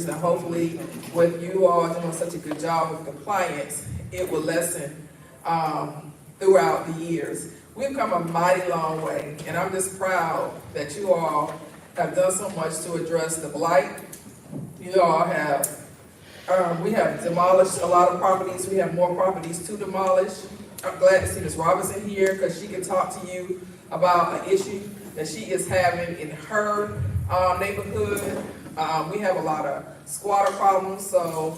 issues, and hopefully with you all doing such a good job with compliance, it will lessen throughout the years. We've come a mighty long way, and I'm just proud that you all have done so much to address the blight. You all have, we have demolished a lot of properties. We have more properties to demolish. I'm glad to see Ms. Robinson here because she can talk to you about an issue that she is having in her neighborhood. We have a lot of squatter problems, so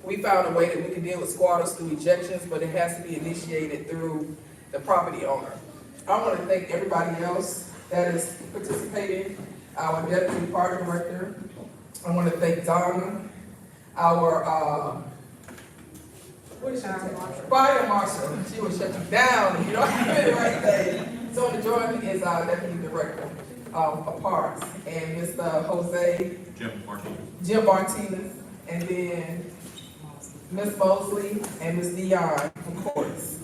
we found a way that we can deal with squatters through ejections, but it has to be initiated through the property owner. I want to thank everybody else that is participating, our Deputy Park Director. I want to thank Donna, our Fire Marshal. She will shut you down if you don't have the right thing. So the joining is our Deputy Director of Parks, and Mr. Jim Martinez, and then Ms. Mosley and Ms. Dion from Courts.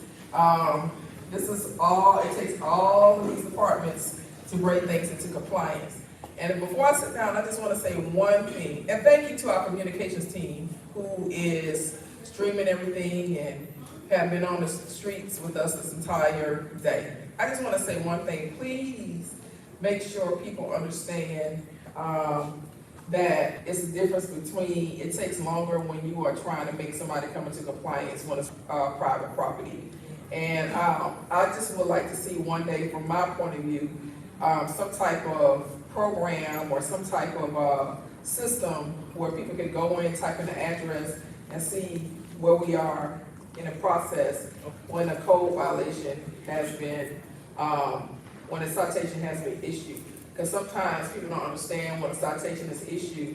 This is all, it takes all of these departments to bring things into compliance. And before I sit down, I just want to say one thing, and thank you to our communications team who is streaming everything and have been on the streets with us this entire day. I just want to say one thing, please make sure people understand that it's the difference between, it takes longer when you are trying to make somebody come into compliance when it's private property. And I just would like to see one day, from my point of view, some type of program or some type of system where people can go in, type in the address, and see where we are in the process when a code violation has been, when a citation has been issued. Because sometimes people don't understand when a citation is issued,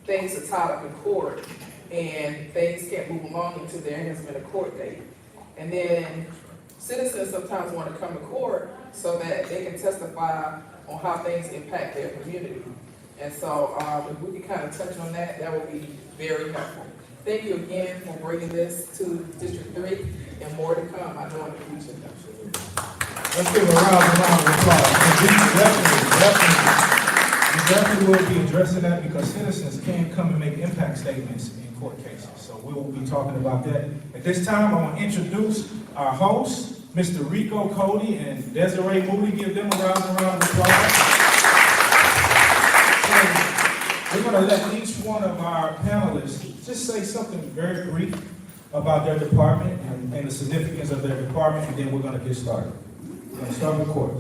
things are tied up in court and things can't move along until there has been a court date. And then citizens sometimes want to come to court so that they can testify on how things impact their community. And so if we can kind of touch on that, that would be very helpful. Thank you again for bringing this to District 3 and more to come, I know, in the future. Let's give a round of applause. We definitely will be addressing that because citizens can come and make impact statements in court cases. So we will be talking about that. At this time, I want to introduce our hosts, Mr. Rico Cody and Desiree Moody. Give them a round of applause. We're going to let each one of our panelists just say something very brief about their department and the significance of their department, and then we're going to get started. We're going to start with court.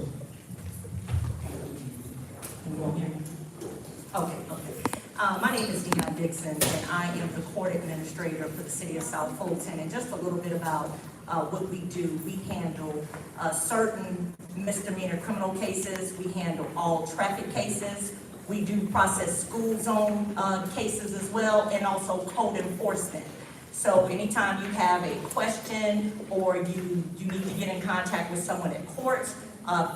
Okay. My name is Dion Dixon, and I am the court administrator for the city of South Fulton. And just a little bit about what we do. We handle certain misdemeanor criminal cases. We handle all traffic cases. We do process school zone cases as well, and also code enforcement. So anytime you have a question or you need to get in contact with someone at court,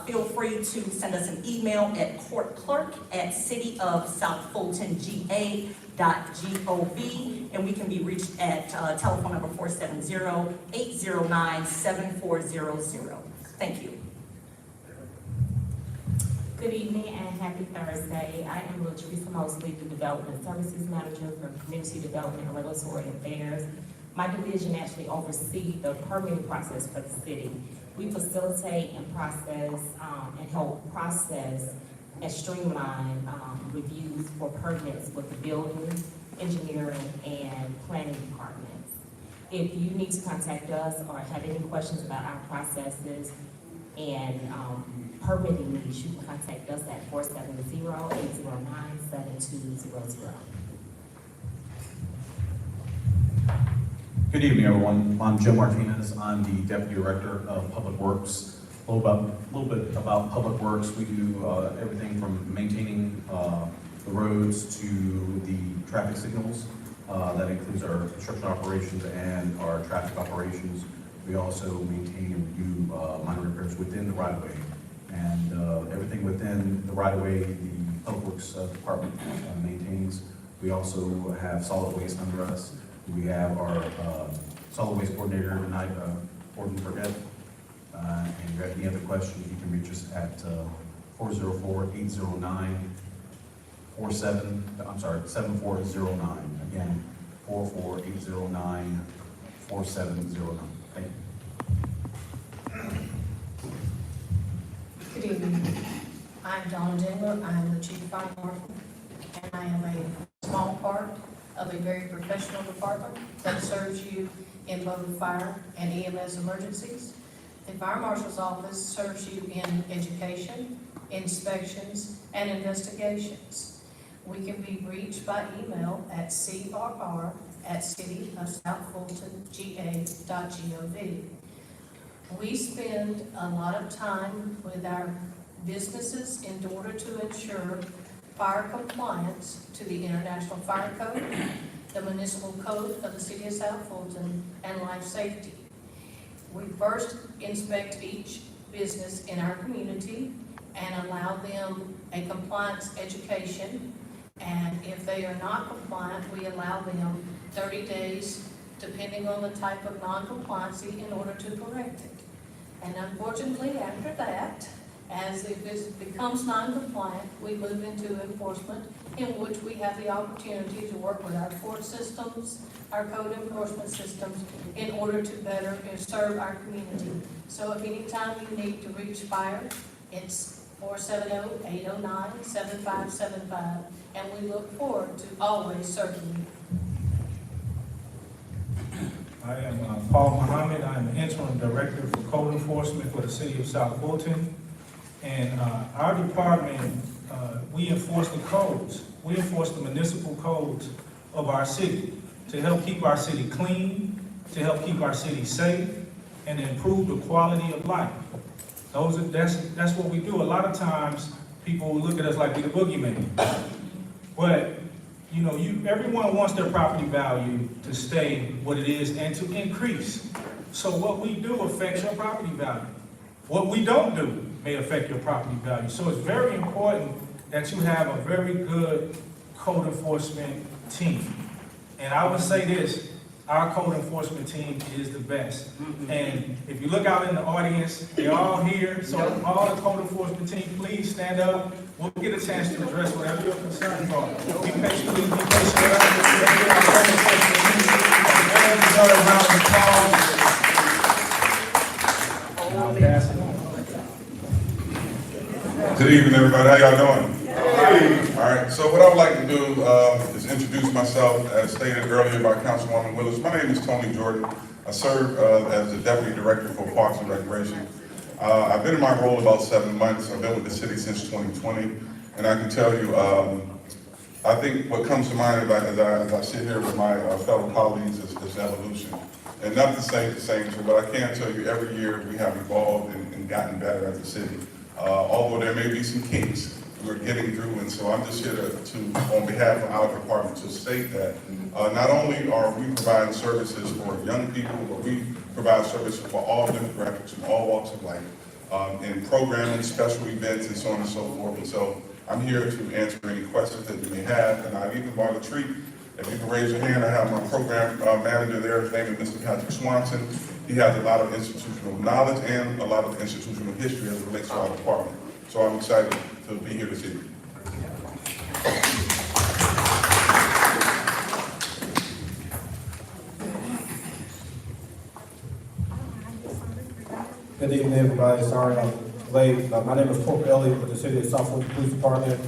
feel free to send us an email at courtclerk@cityofsouthfultonga.gov, and we can be reached at telephone number 470-809-7400. Thank you. Good evening and happy Thursday. I am Latrice Mosley, the Development Services Manager for Community Development and Regulatory Affairs. My division actually oversees the permitting process for the city. We facilitate and process and help process and streamline reviews for permits with the building, engineering, and planning departments. If you need to contact us or have any questions about our processes and permitting needs, you can contact us at 470-809-7200. Good evening, everyone. I'm Joe Martinez. I'm the Deputy Director of Public Works. A little bit about Public Works. We do everything from maintaining the roads to the traffic signals. That includes our construction operations and our traffic operations. We also maintain and do minor repairs within the right-of-way. And everything within the right-of-way, the Public Works Department maintains. We also have solid waste under us. We have our solid waste coordinator tonight, Gordon Burgett. And if you have any other questions, you can reach us at 404-809-4255. 7409. Again, 44809-4709. Thank you. Good evening. I'm Donna Dingler. I'm the Chief Fire Marshal, and I am a small part of a very professional department that serves you in both fire and EMS emergencies. The Fire Marshal's Office serves you in education, inspections, and investigations. We can be reached by email at crr@cityofsouthfultonga.gov. We spend a lot of time with our businesses in order to ensure fire compliance to the International Fire Code, the Municipal Code of the City of South Fulton, and life safety. We first inspect each business in our community and allow them a compliance education. And if they are not compliant, we allow them 30 days, depending on the type of non-compliancy, in order to correct it. And unfortunately, after that, as it becomes non-compliant, we move into enforcement, in which we have the opportunity to work with our court systems, our code enforcement systems, in order to better serve our community. So if any time you need to reach fire, it's 470-809-7575, and we look forward to always serving you. I am Paul Muhammad. I'm the interim director for code enforcement for the city of South Fulton. And our department, we enforce the codes. We enforce the municipal codes of our city to help keep our city clean, to help keep our city safe, and to improve the quality of life. That's what we do. A lot of times, people look at us like we're the boogeyman. But you know, everyone wants their property value to stay what it is and to increase. So what we do affects your property value. What we don't do may affect your property value. So it's very important that you have a very good code enforcement team. And I would say this, our code enforcement team is the best. And if you look out in the audience, they're all here. So all the code enforcement team, please stand up. We'll get a chance to address whatever your concerns are. Be patient, please be patient with us. Let's get our code enforcement team. Let's start a round of applause. And I'll pass it on. Good evening, everybody. How y'all doing? All right. So what I would like to do is introduce myself, as stated earlier by Councilwoman Willis. My name is Tony Jordan. I serve as the Deputy Director for Parks and Recreation. I've been in my role about 7 months. I've been with the city since 2020, and I can tell you, I think what comes to mind as I sit here with my fellow colleagues is evolution. And not to say the same, but I can tell you every year we have evolved and gotten better as a city. Although there may be some kinks we're getting through, and so I'm just here to on behalf of our department, to state that not only are we providing services for young people, but we provide services for all demographics and all walks of life, in programming, special events, and so on and so forth. And so I'm here to answer any questions that you may have, and I even bought a treat. If you can raise your hand, I have my program manager there. His name is Mr. Patrick Swanson. He has a lot of institutional knowledge and a lot of institutional history as it relates to our department. So I'm excited to be here this evening. Good evening, everybody. Sorry I'm late. My name is Corporal Elliott with the City of South Fulton Police Department.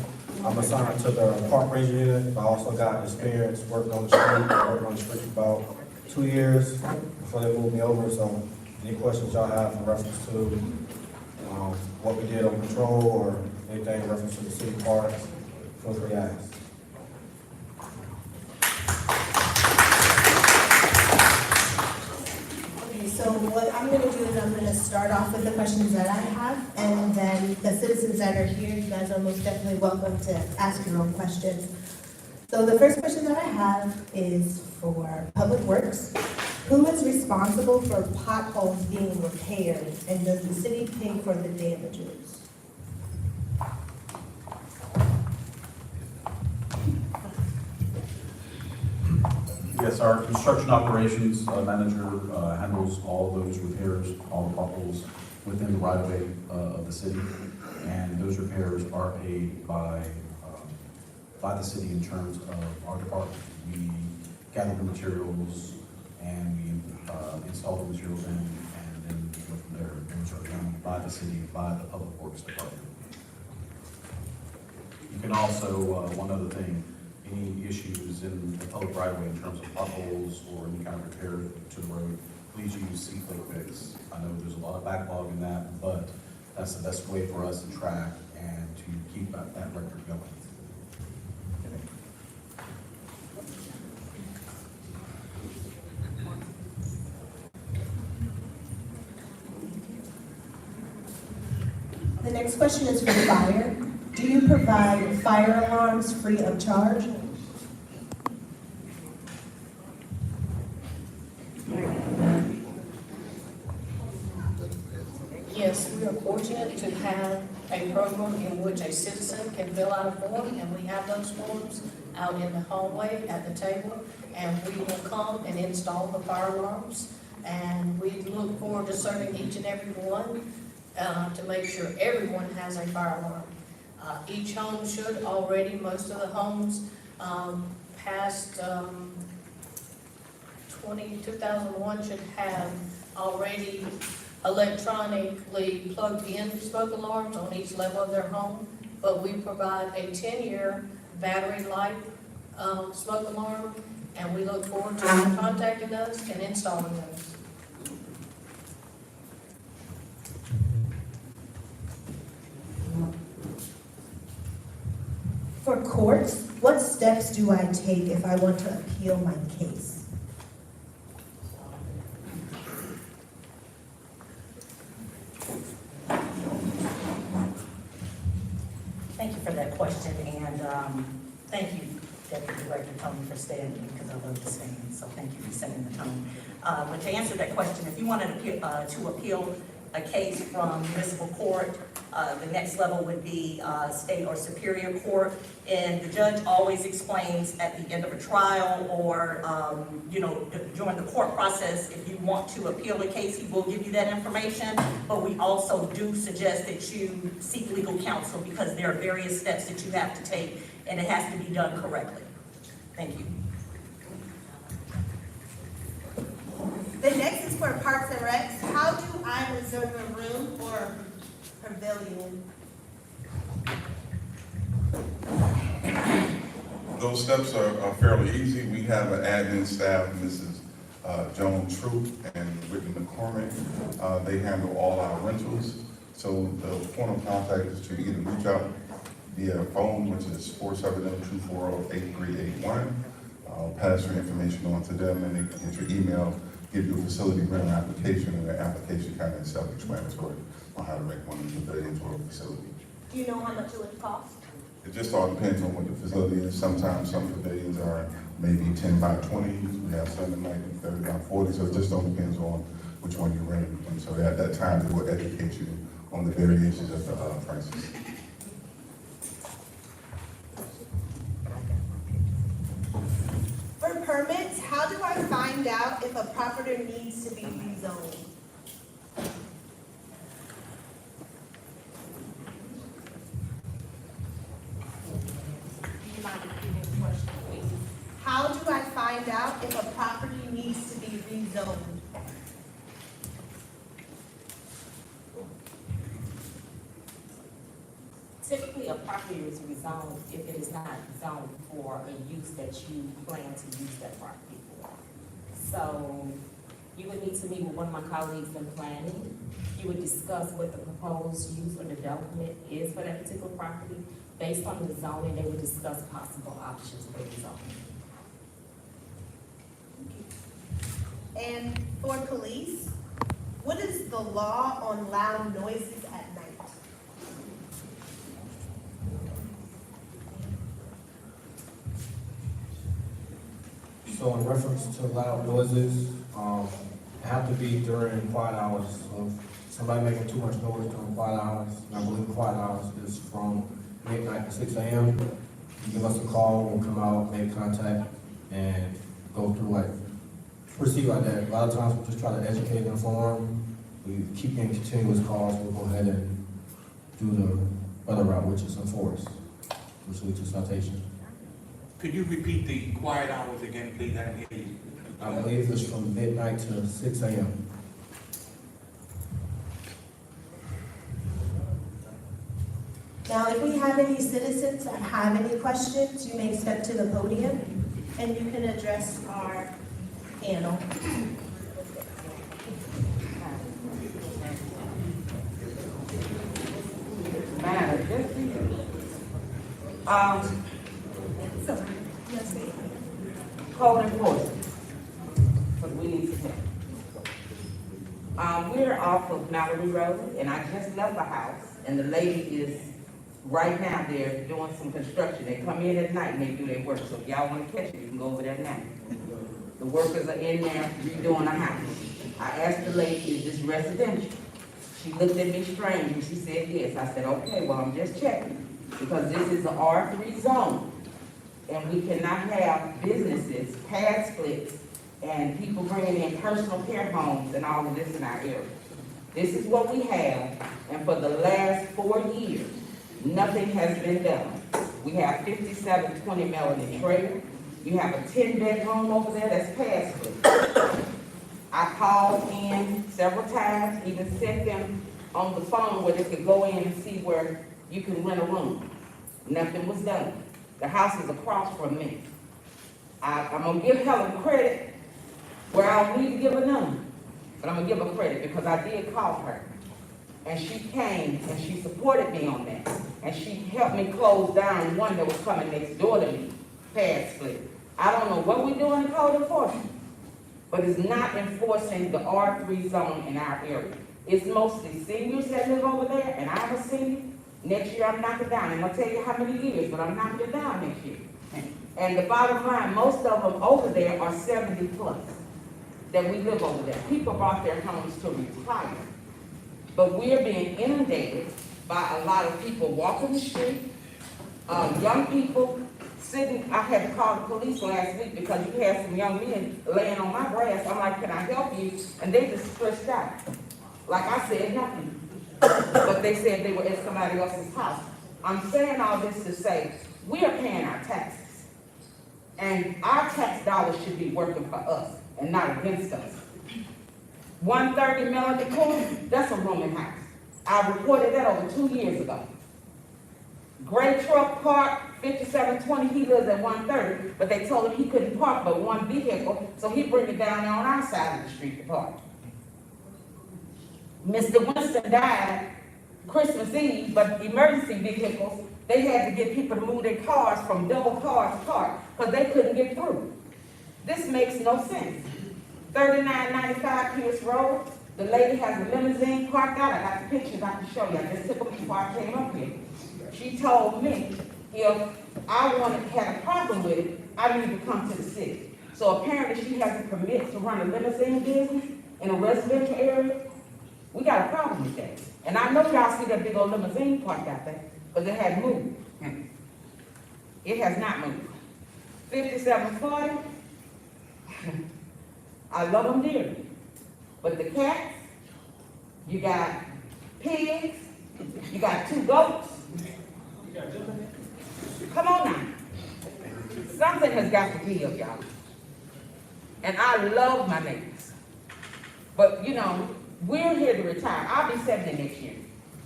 I'm assigned to the Park Ranger Unit. I also got experience working on the street. I worked on the street for about 2 years before they moved me over. So any questions y'all have in reference to what we did on patrol or anything in reference to the city parks, feel free to ask. So what I'm going to do is I'm going to start off with the questions that I have, and then the citizens that are here, you guys are most definitely welcome to ask your own questions. So the first question that I have is for Public Works. Who is responsible for potholes being repaired, and does the city pay for the damages? Yes, our construction operations manager handles all those repairs, all the potholes within the right-of-way of the city. And those repairs are paid by by the city in terms of our department. We gather the materials and we install the materials in, and then we go from there. Those are done by the city, by the Public Works Department. You can also, one other thing, any issues in the public right of way in terms of potholes or any kind of repair to the road, please use C-Fix. I know there's a lot of backlog in that, but that's the best way for us to track and to keep that record going. The next question is for fire. Do you provide fire alarms free of charge? Yes, we are fortunate to have a program in which a citizen can fill out a form, and we have those forms out in the hallway at the table, and we will come and install the fire alarms. And we look forward to serving each and every one to make sure everyone has a fire alarm. Each home should already, most of the homes past 2001 should have already electronically plugged in smoke alarms on each level of their home, but we provide a 10-year battery life smoke alarm, and we look forward to you contacting us and installing those. For courts, what steps do I take if I want to appeal my case? Thank you for that question, and thank you, Deputy Director Tony, for standing, because I love to stand, so thank you for setting the tone. But to answer that question, if you wanted to appeal a case from municipal court, the next level would be state or superior court, and the judge always explains at the end of a trial or during the court process, if you want to appeal a case, he will give you that information. But we also do suggest that you seek legal counsel, because there are various steps that you have to take, and it has to be done correctly. Thank you. The next is for Parks and Recs. How do I reserve a room or pavilion? Those steps are fairly easy. We have an admin staff, Mrs. Joan Troop and Whitney McCormick. They handle all our rentals. So the point of contact is to either reach out via phone, which is 470-240-8381. I'll pass your information on to them, and they can get your email, give you a facility rental application, and the application kind of self-explanatory on how to make one of the pavilions or a facility. Do you know how much it would cost? It just all depends on what the facility is. Sometimes some pavilions are maybe 10 by 20. We have some that might be 30 by 40. So it just all depends on which one you're renting. And so at that time, it will educate you on the variations of the prices. For permits, how do I find out if a property needs to be rezoned? How do I find out if a property needs to be rezoned? Typically, a property is rezoned if it is not zoned for a use that you plan to use that property for. So you would need to meet with one of my colleagues in planning. You would discuss what the proposed use or development is for that particular property. Based on the zoning, they would discuss possible options for the zoning. And for police, what is the law on loud noises at night? So in reference to loud noises, it have to be during quiet hours. So if somebody making too much noise during quiet hours, and I believe quiet hours is from midnight to 6 a.m. You give us a call, we'll come out, make contact, and go through proceed like that. A lot of times we just try to educate and inform. We keep getting continuous calls, we'll go ahead and do the other route, which is enforce, which leads to citation. Could you repeat the quiet hours again, please? I didn't hear you. I believe it's from midnight to 6 a.m. Now, if we have any citizens that have any questions, you may step to the podium and you can address our panel. Code enforcement, because we need some help. We're off of Mallory Road, and I just left the house, and the lady is right now there doing some construction. They come in at night and they do their work, so if y'all wanna catch it, you can go over there now. The workers are in there redoing the house. I asked the lady, is this residential? She looked at me strange, and she said yes. I said, okay, well, I'm just checking, because this is an R3 zone. And we cannot have businesses, pad splits, and people bringing in personal care homes and all of this in our area. This is what we have, and for the last 4 years, nothing has been done. We have 5720 Melody Trail. You have a 10-bedroom over there that's pad split. I called in several times, even sent them on the phone where they could go in and see where you can rent a room. Nothing was done. The house is across from me. I'm gonna give Helen credit where I don't need to give her none, but I'm gonna give her credit because I did call her. And she came and she supported me on that. And she helped me close down one that was coming next door to me, pad split. I don't know what we do in code enforcement, but it's not enforcing the R3 zone in our area. It's mostly seniors that live over there, and I'm a senior. Next year, I'm knocking down. I'm gonna tell you how many years, but I'm knocking it down next year. And the bottom line, most of them over there are 70 plus that we live over there. People bought their homes to retire. But we're being inundated by a lot of people walking the street, young people sitting. I had to call the police last week because you had some young men laying on my grass. I'm like, can I help you? And they just stressed out. Like I said, nothing. But they said they were at somebody else's house. I'm saying all this to say, we are paying our taxes. And our tax dollars should be working for us and not against us. 130 Melody Court, that's a rooming house. I reported that over 2 years ago. Gray Truck Park, 5720, he lives at 130, but they told him he couldn't park but one vehicle, so he bring it down on our side of the street to park. Mr. Winston died Christmas Eve, but emergency vehicles, they had to get people to move their cars from double cars parked because they couldn't get through. This makes no sense. 3995 Pierce Road, the lady has a limousine parked out. I got the pictures I can show you. I just took them before I came up here. She told me if I had a problem with it, I need to come to the city. So apparently she has a permit to run a limousine business in a residential area. We got a problem with that. And I know y'all see that big old limousine parked out there, because it had moved. It has not moved. 5740, I love them dearly. But the cats, you got pigs, you got 2 goats. Come on now. Something has got to give, y'all. And I love my neighbors. But you know, we're here to retire. I'll be 70 next year.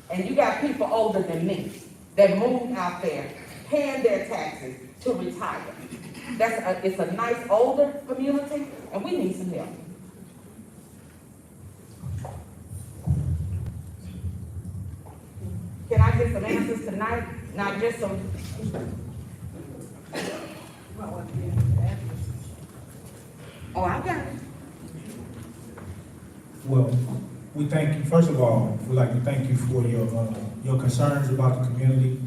And you got people older than me that moved out there paying their taxes to retire. It's a nice older community, and we need some help. Can I get some answers tonight? Not just some. Oh, I got it. Well, we thank you, first of all, we'd like to thank you for your concerns about the community.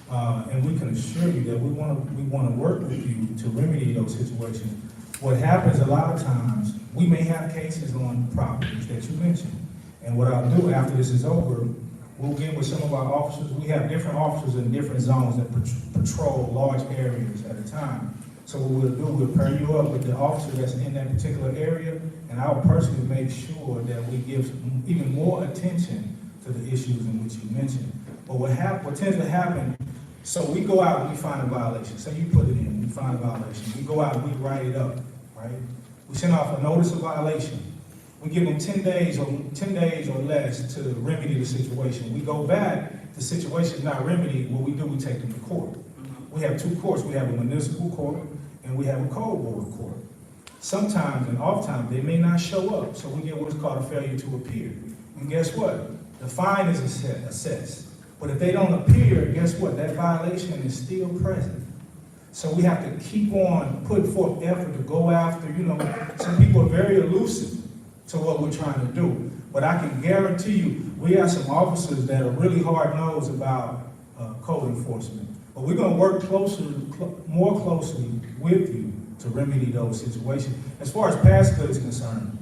And we can assure you that we want to work with you to remedy those situations. What happens a lot of times, we may have cases on properties that you mentioned. And what I'll do after this is over, we'll get with some of our officers. We have different officers in different zones that patrol large areas at a time. So what we'll do, we'll pair you up with the officer that's in that particular area, and I'll personally make sure that we give even more attention to the issues in which you mentioned. But what tends to happen, So we go out and we find a violation. Say you put it in, we find a violation. We go out and we write it up, right? We send off a notice of violation. We give them 10 days or less to remedy the situation. We go back, the situation is not remedied, what we do, we take them to court. We have two courts. We have a municipal court and we have a code board court. Sometimes and oftentimes they may not show up, so we get what's called a failure to appear. And guess what? The fine is assessed. But if they don't appear, guess what? That violation is still present. So we have to keep on putting forth effort to go after, some people are very elusive to what we're trying to do. But I can guarantee you, we have some officers that are really hard-nosed about code enforcement. But we're going to work more closely with you to remedy those situations. As far as pass split is concerned,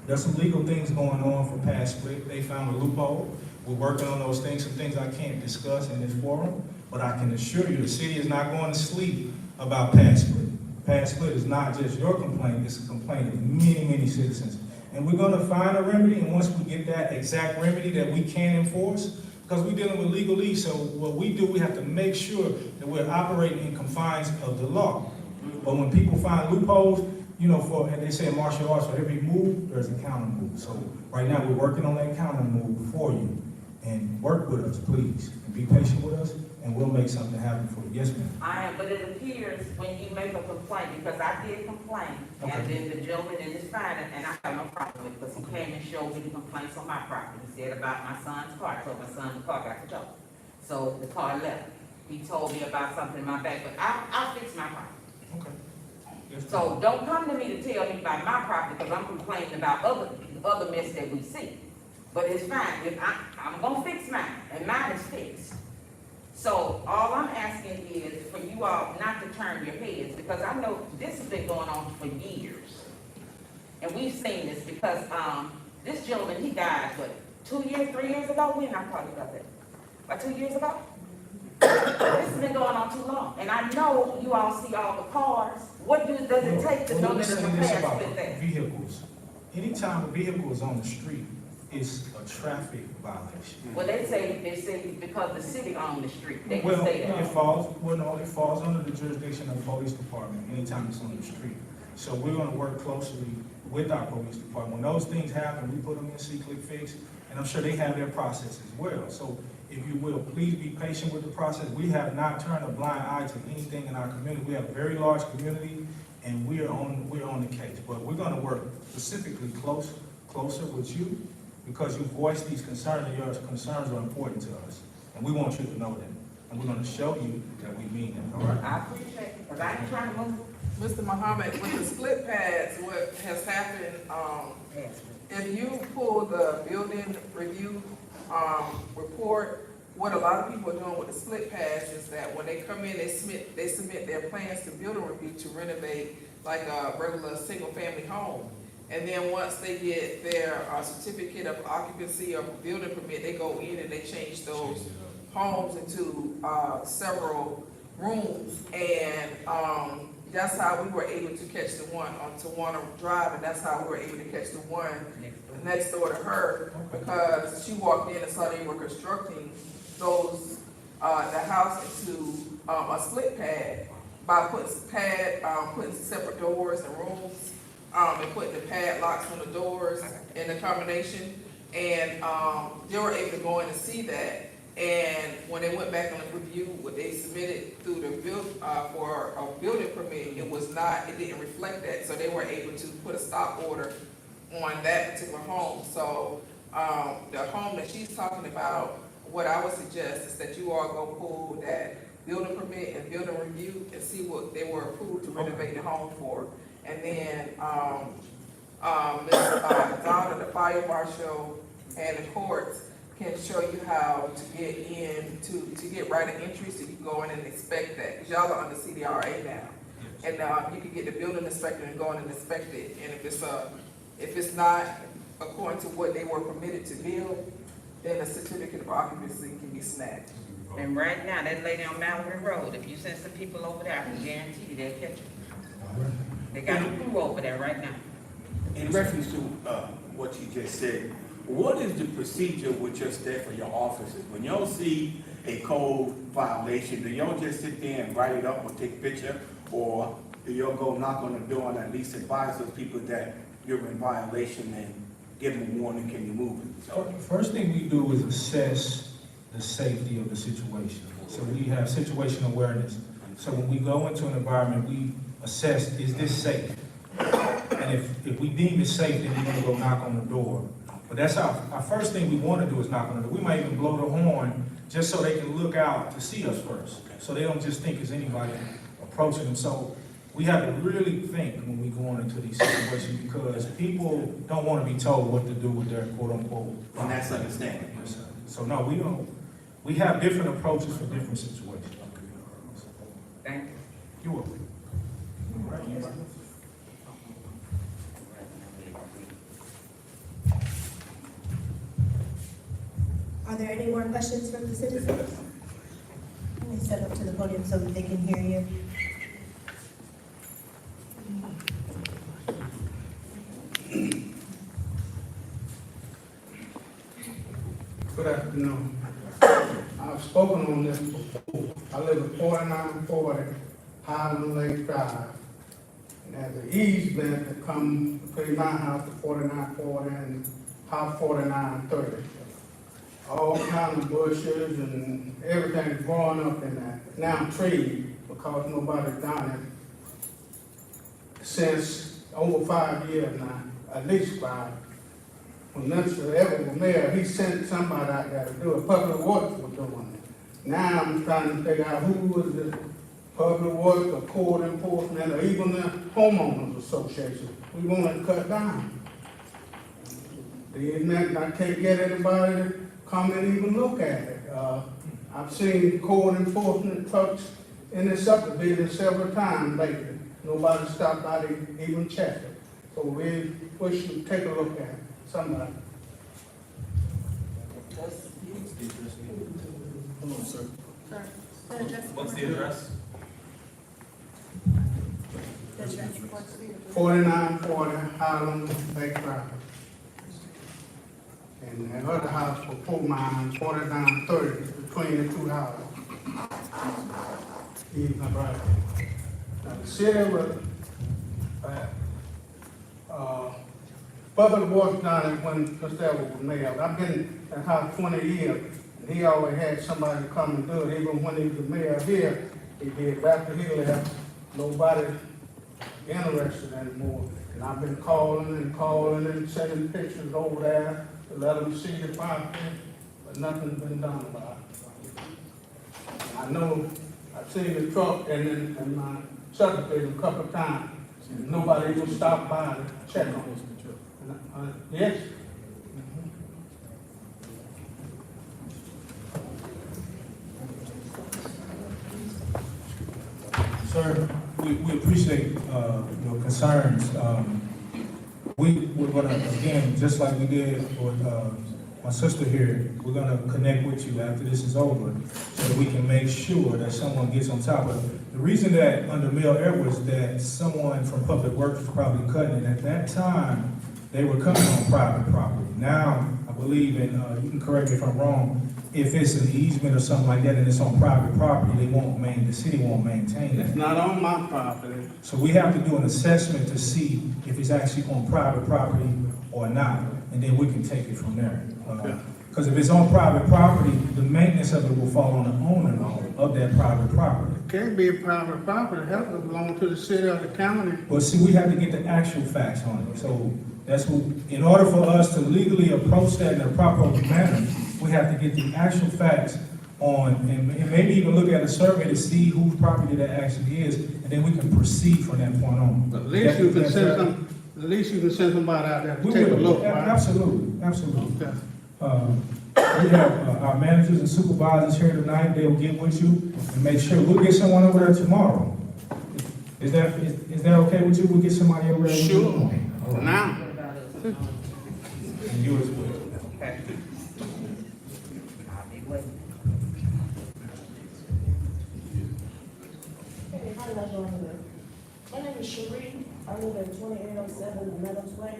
there's some legal things going on for pass split. They found a loophole. We're working on those things, some things I can't discuss in this forum, but I can assure you the city is not going to sleep about pass split. Pass split is not just your complaint, it's a complaint of many, many citizens. And we're going to find a remedy, and once we get that exact remedy that we can enforce, because we're dealing with legalese, so what we do, we have to make sure that we're operating in confines of the law. But when people find loopholes, and they say in martial arts, for every move, there's a counter move. So right now, we're working on that counter move for you. And work with us, please, and be patient with us, and we'll make something happen for you. Yes, ma'am. I am, but it appears when you make a complaint, because I did complain, and then the gentleman in his fine, and I have no problem with it, because he came and showed me the complaints on my property. He said about my son's car, so my son's car got towed. So the car left. He told me about something in my back, but I'll fix my property. Okay. Yes, So don't come to me to tell me about my property, because I'm complaining about other mess that we see. But it's fine, if I'm gonna fix mine, and mine is fixed. So all I'm asking is for you all not to turn your heads, because I know this has been going on for years. And we've seen this because, this gentleman, he died, 2 years, 3 years ago? When I called you about that? About 2 years ago? This has been going on too long. And I know you all see all the cars. What does it take to know that there's a pass fit there? Vehicles. Anytime a vehicle is on the street, it's a traffic violation. Well, they say because the city owns the street, they can Well, say that. it falls under the jurisdiction of the police department anytime it's on the street. So we're gonna work closely with our police department. When those things happen, we put them in see-click fix, and I'm sure they have their process as well. So if you will, please be patient with the process. We have not turned a blind eye to anything in our community. We have a very large community, and we're on the case. But we're gonna work specifically closer with you, because you voiced these concerns, and your concerns are important to us. And we want you to know that. And we're gonna show you that we mean that, all right? I appreciate it, because I ain't trying to move. Mr. Muhammad, with the split pads, what has happened, if you pull the building review, report, what a lot of people are doing with the split pads is that when they come in, they submit their plans to building review to renovate like a regular single-family home. And then once they get their certificate of occupancy or building permit, they go in and they change those homes into several rooms. And that's how we were able to catch the one on Tawana Drive, and that's how we were able to catch the one next door to her, because she walked in and saw they were constructing the house into a split pad by putting separate doors and rooms. And putting the padlocks on the doors in the combination, and they were able to go in and see that. And when they went back on the review, what they submitted through the for a building permit, it didn't reflect that. So they were able to put a stop order on that particular home. So the home that she's talking about, what I would suggest is that you all go pull that building permit and building review and see what they were approved to renovate the home for. And then, Ms. Donna, the fire marshal, and the courts can show you how to get in, to get right of entry, so you can go in and inspect that, because y'all are under CDRA now. And, you can get the building inspector and go in and inspect it, and if it's not according to what they were permitted to build, then a certificate of occupancy can be snapped. And right now, that lady on Mallory Road, if you send some people over there, I can guarantee you they'll catch you. They got a crew over there right now. In reference to what you just said, what is the procedure with your staff or your officers? When y'all see a code violation, do y'all just sit there and write it up or take a picture? Or do y'all go knock on the door and at least advise those people that you're in violation and give them a warning, can you move it? So, First thing we do is assess the safety of the situation. So we have situational awareness. So when we go into an environment, we assess, is this safe? And if we deem it safe, then we're gonna go knock on the door. But that's our first thing we wanna do is knock on the door. We might even blow the horn just so they can look out to see us first. So they don't just think it's anybody approaching them. So we have to really think when we go into these situations because people don't wanna be told what to do with their quote unquote. and that's understandable. Yes, sir. So no, we don't, we have different approaches for different situations. Thank you. You're welcome. Are there any more questions from the citizens? Let me step up to the podium so that they can hear you. Good afternoon. I've spoken on this before. I live at 4940 Highland Lake Drive. And there's an easement that comes between my house at 4940 and house 4930. All kind of bushes and everything growing up in that. Now trees because nobody's done it since over 5 years now, at least 5. When Mr. Everett was mayor, he sent somebody out there to do it. Public Works was doing it. Now I'm trying to figure out who was the Public Works or Code Enforcement or even the Homeowners Association. We want to cut down. I can't get anybody to come and even look at it. I've seen Code Enforcement trucks in the subdivision several times lately. Nobody stopped by to even check it. So we wish to take a look at it. Somebody. Hello, sir. What's the address? 4940 Highland Lake Drive. And the other house before mine, 4930, between the two houses. He's not right. Now, the city was, Public Works done it when Mr. Everett was mayor. I've been in that house 20 years, and he always had somebody come and do it. Even when he was the mayor here, he did. After he left, nobody interested anymore. And I've been calling and sending pictures over there to let them see the property, but nothing's been done about it. And I know I've seen the truck in my subdivision a couple of times. Nobody even stopped by to check on it. Yes? Sir, we appreciate your concerns. We're gonna, again, just like we did with my sister here, we're gonna connect with you after this is over so that we can make sure that someone gets on top of it. The reason that under Mayor Edwards that someone from Public Works was probably cutting it, at that time, they were coming on private property. Now, I believe, and you can correct me if I'm wrong, if it's an easement or something like that and it's on private property, the city won't maintain It's it. not on my property. So we have to do an assessment to see if it's actually on private property or not, and then we can take it from there. Because if it's on private property, the maintenance of it will fall on the owner of that private property. It can't be a private property. It has to belong to the city or the county. Well, see, we have to get the actual facts on it. So that's what, in order for us to legally approach that in a proper manner, we have to get the actual facts on, and maybe even look at a survey to see whose property that actually is, and then we can proceed from that point on. At least you can send somebody out there to take a look, right? Absolutely, absolutely. Okay. We have our managers and supervisors here tonight. They'll get with you and make sure. We'll get someone over there tomorrow. Is that okay with you? We'll get somebody over there. Sure. All right. Now. And you as well. Okay. I'll be waiting. Hey, how y'all doing today? My name is Cherie. I live at 2807 Meadows Way.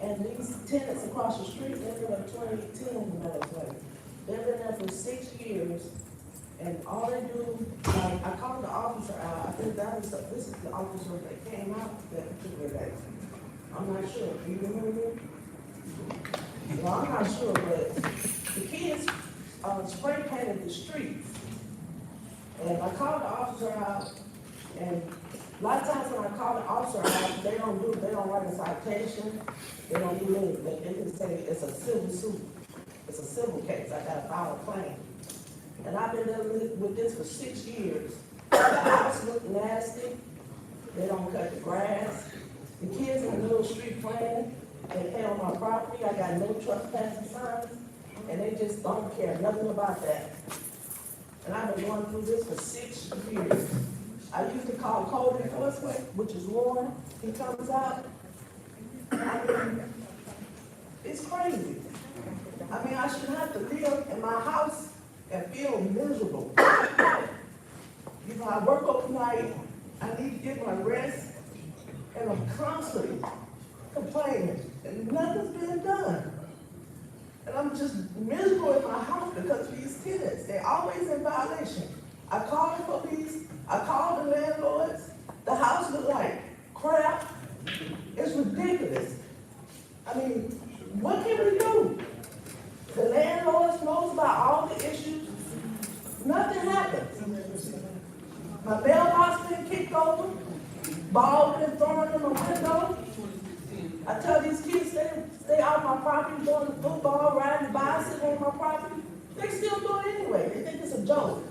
And these tenants across the street, they live at 2010 Meadows Way. They've been there for 6 years, and all they do, like, I called the officer out, I think this is the officer that came out that particular day. I'm not sure, do you remember me? Well, I'm not sure, but the kids, spray painted the streets. And I called the officer out, and a lot of times when I call the officer out, they don't write a citation, they don't do anything, they can say it's a civil suit. It's a civil case, I gotta file a claim. And I've been dealing with this for 6 years. The house look nasty, they don't cut the grass, the kids in the middle of the street playing, they pay on my property, I got no trespassing signs, and they just don't care nothing about that. And I've been going through this for 6 years. I used to call code enforcement, which is Warren, he comes out. I mean, it's crazy. I mean, I shouldn't have to live in my house and feel miserable. You know, I work overnight, I need to get my rest, and I'm constantly complaining, and nothing's being done. And I'm just miserable in my house because of these tenants. They're always in violation. I call the police, I call the landlords, the house look like crap. It's ridiculous. I mean, what can we do? The landlords knows about all the issues. Nothing happens. My mailbox been kicked over, balls been thrown in my window. I tell these kids stay out my property, going to football, riding the bicycle on my property. They still do it anyway. They think it's a joke.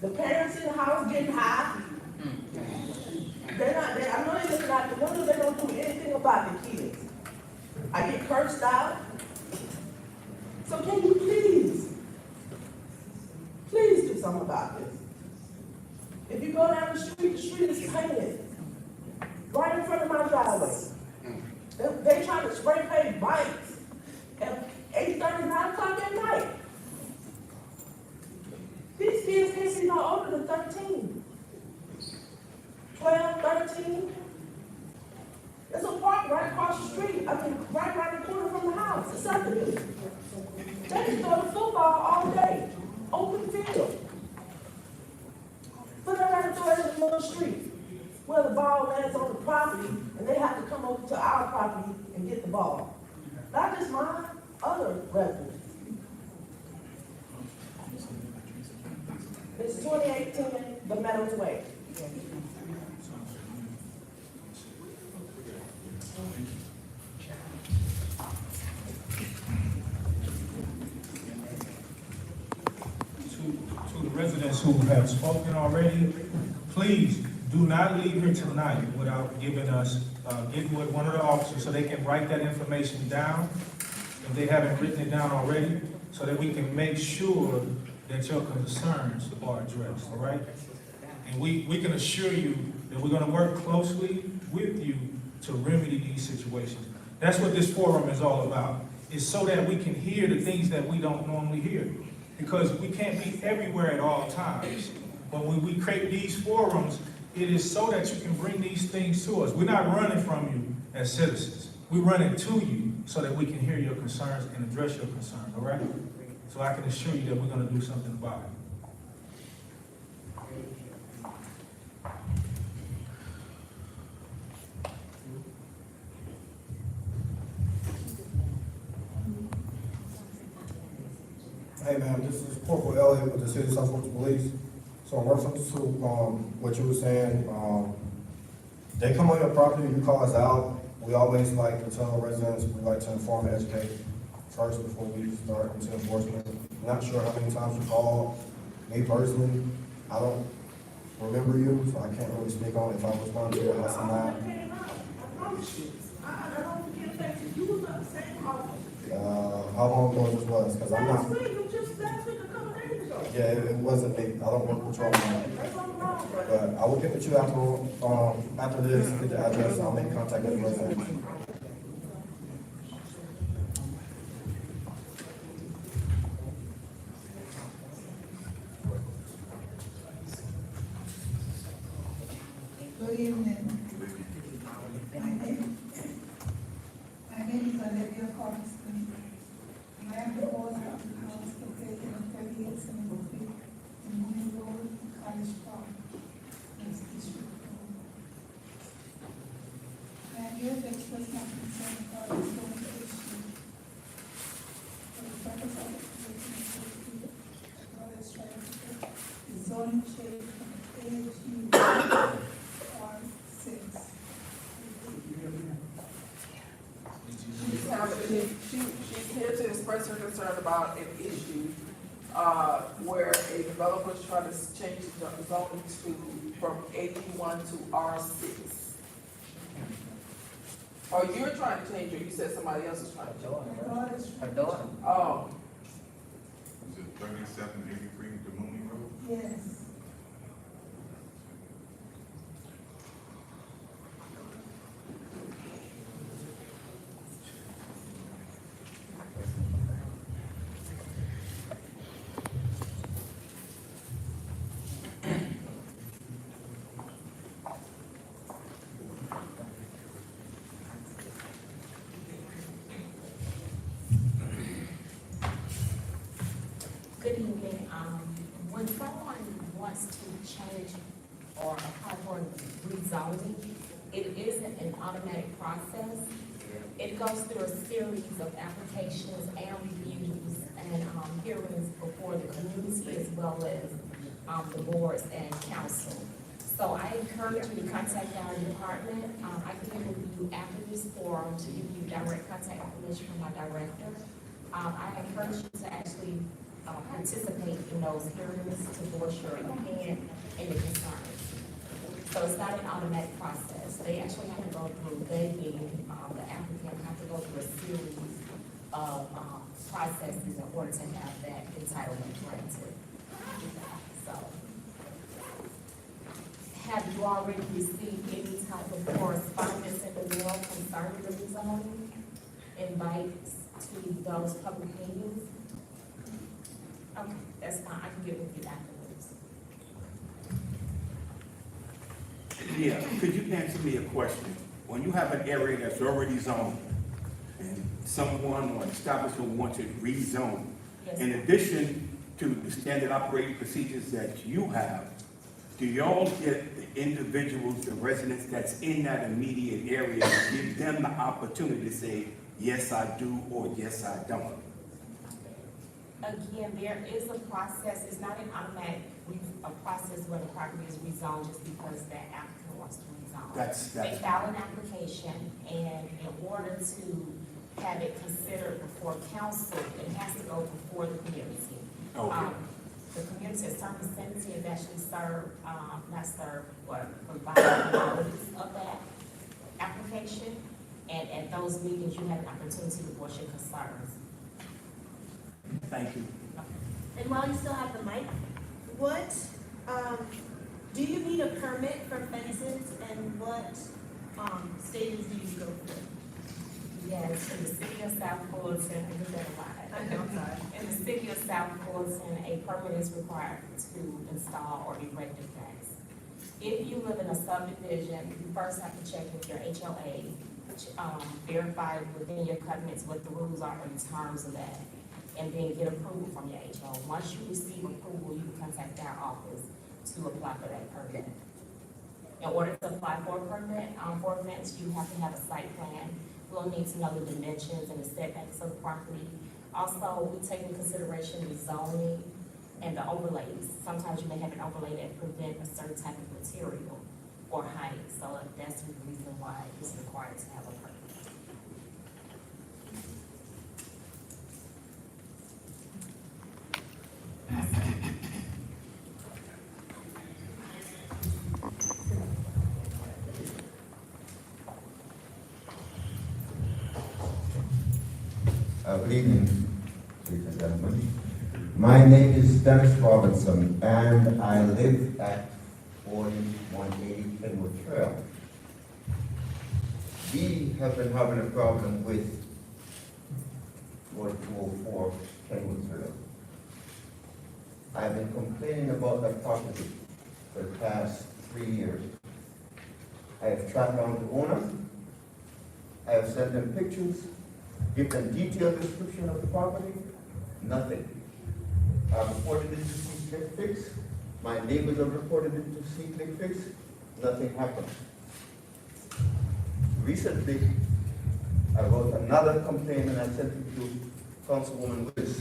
The parents in the house getting high. I know they're looking out the window, they don't do anything about the kids. I get cursed out. So can you please do something about this? If you go down the street is painted right in front of my driveway. They try to spray paint bikes at 8:30, 9 o'clock at night. These kids can't be no older than 13, 12, 13. There's a park right across the street, right around the corner from the house, it's subdivision. They can throw the football all day, open field. But they're going to throw it in the middle of the street, where the ball lands on the property, and they have to come over to our property and get the ball. Not just mine, other residents. It's 2018, the Meadows Way. To the residents who have spoken already, please do not leave here tonight without giving us, getting with one of the officers so they can write that information down, if they haven't written it down already, so that we can make sure that your concerns are addressed, all right? And we can assure you that we're gonna work closely with you to remedy these situations. That's what this forum is all about. It's so that we can hear the things that we don't normally hear. Because we can't be everywhere at all times. But when we create these forums, it is so that you can bring these things to us. We're not running from you as citizens. We're running to you so that we can hear your concerns and address your concerns, all right? So I can assure you that we're gonna do something about it. Hey man, this is Corporal Elliott with the City of South Fulton Police. So in reference to what you were saying, they come on your property, you call us out. We always like to tell residents, we like to inform and educate first before we start into enforcement. I'm not sure how many times you called. Me personally, I don't remember you, so I can't really speak on if I was going to your house or not. How long ago this was? Because I'm not. Yeah, it wasn't me. I don't work patrol now. But I will get with you after this, get the address, I'll make contact with the resident. Good evening. My name is Olivia Corbin. I am the owner of the Your text does not concern the parties going to issue. For the purpose of the zoning change from AHU R6. She's here to express her concern about an issue, where a developer is trying to change the zoning from AG1 to R6. Oh, you're trying to change it, you said somebody else is trying to change it. Her daughter. Oh, Is it 3783 Mooney Road? Yes. Good evening. When someone wants to change or apply for rezoning, it isn't an automatic process. It goes through a series of applications and reviews and hearings before the community as well as the boards and council. So I encourage you to contact our department. I can get with you after this forum to give you direct contact information from my director. I encourage you to actually participate in those hearings to voice your opinion and your concerns. So it's not an automatic process. They actually have to go through, they being the applicant have to go through a series of processes in order to have that entitlement granted. So, have you already received any type of correspondence in the mail concerning the rezoning? Invites to those public meetings? Okay, that's fine, I can get with you afterwards. Yeah, could you answer me a question? When you have an area that's already zoned, and someone or establishment wants to rezone, Yes. in addition to the standard operating procedures that you have, do y'all get the individuals, the residents that's in that immediate area, give them the opportunity to say, yes, I do, or yes, I don't? Again, there is a process, it's not an automatic, a process where the property is rezoned just because the applicant wants to rezone. They file an application, and in order to have it considered before council, it has to go before the community. Okay. The community attorney Senator is actually served, not served, but provided notice of that application, and at those meetings, you have an opportunity to voice your concerns. Thank you. And while you still have the mic, what, do you need a permit for fences, and what, stages do you go through? Yes, in the city of South Fulton, I do that a lot. I'm sorry. In the city of South Fulton, a permit is required to install or erect a fence. If you live in a subdivision, you first have to check with your HOA, verify within your covenants what the rules are in terms of that, and then get approval from your HOA. Once you receive approval, you can contact our office to apply for that permit. In order to apply for a permit, for a fence, you have to have a site plan. We'll need to know the dimensions and the setbacks of the property. Also, we take into consideration the zoning and the overlays. Sometimes you may have an overlay that prevent a certain type of material or height, so that's the reason why it's required to have a permit. Good evening, ladies and gentlemen. My name is Dennis Robinson, and I live at 4180 Kenwood Trail. We have been having a problem with 4204 Kenwood Trail. I've been complaining about that property for the past 3 years. I have tracked down the owner. I have sent them pictures, give them detailed description of the property, nothing. I've reported it to see Click Fix. My neighbors have reported it to see Click Fix. Nothing happened. The recently, I wrote another complaint and I sent it to Councilwoman Willis.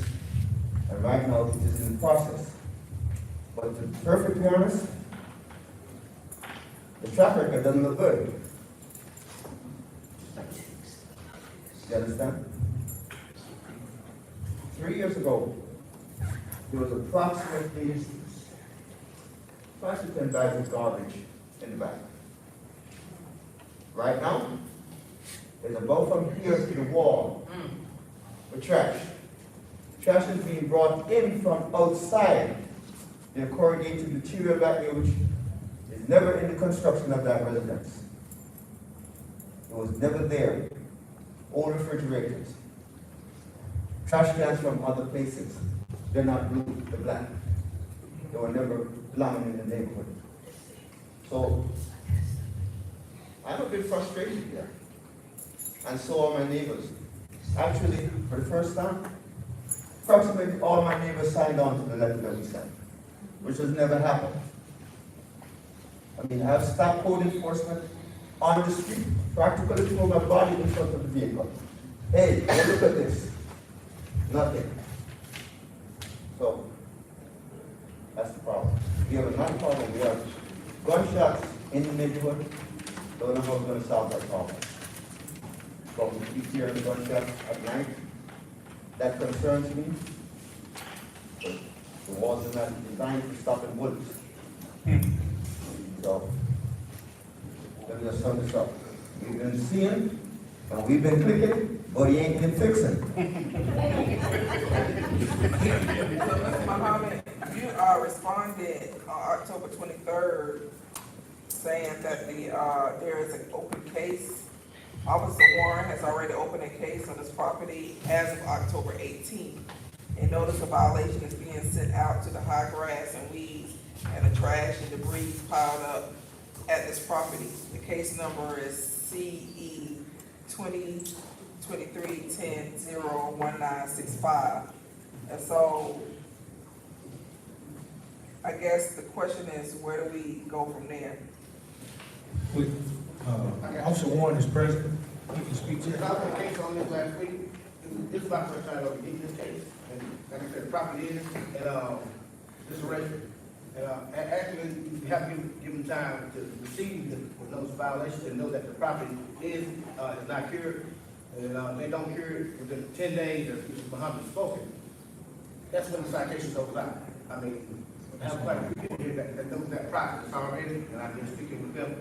And right now, it is in process. But to be perfectly honest, the track record doesn't look good. You understand? 3 years ago, there was approximately 5 to 10 bags of garbage in the back. Right now, there's about from here to the wall with trash. Trash is being brought in from outside the corrugated material back there, which is never in the construction of that residence. It was never there. Old refrigerators. Trash cans from other places. They're not blue, they're black. They were never belonging in the neighborhood. So, I'm a bit frustrated here. And so are my neighbors. Actually, for the first time, approximately all my neighbors signed on to the letter that we sent, which has never happened. I mean, I've stopped code enforcement on the street, practically throw my body in front of the vehicle. Hey, look at this. Nothing. So, that's the problem. We have another problem. We have gunshots in the neighborhood. Don't know what's going to solve that problem. So we keep hearing gunshots at night. That concerns me. But the walls are not designed for stopping bullets. So, let me just sum this up. We've been seeing, and we've been clicking, but he ain't been fixing. So, Mr. Muhammad, you responded on October 23rd saying that there is an open case. Officer Warren has already opened a case on this property as of October 18th. A notice of violation is being sent out to the high grass and weeds and the trash and debris piled up at this property. The case number is CE 2023-10-01965. And so, I guess the question is, where do we go from there? Officer Warren is present. He can speak to I that. was a case on this last week. This is my first time ever getting this case. And like I said, the property is at disarray. And actually, you have to give them time to receive the notice of violation and know that the property is not cured. And they don't cure it within 10 days, as Mr. Muhammad spoken. That's when the citation goes out. I mean, I have quite a few people here that know that process already, and I've been speaking with them.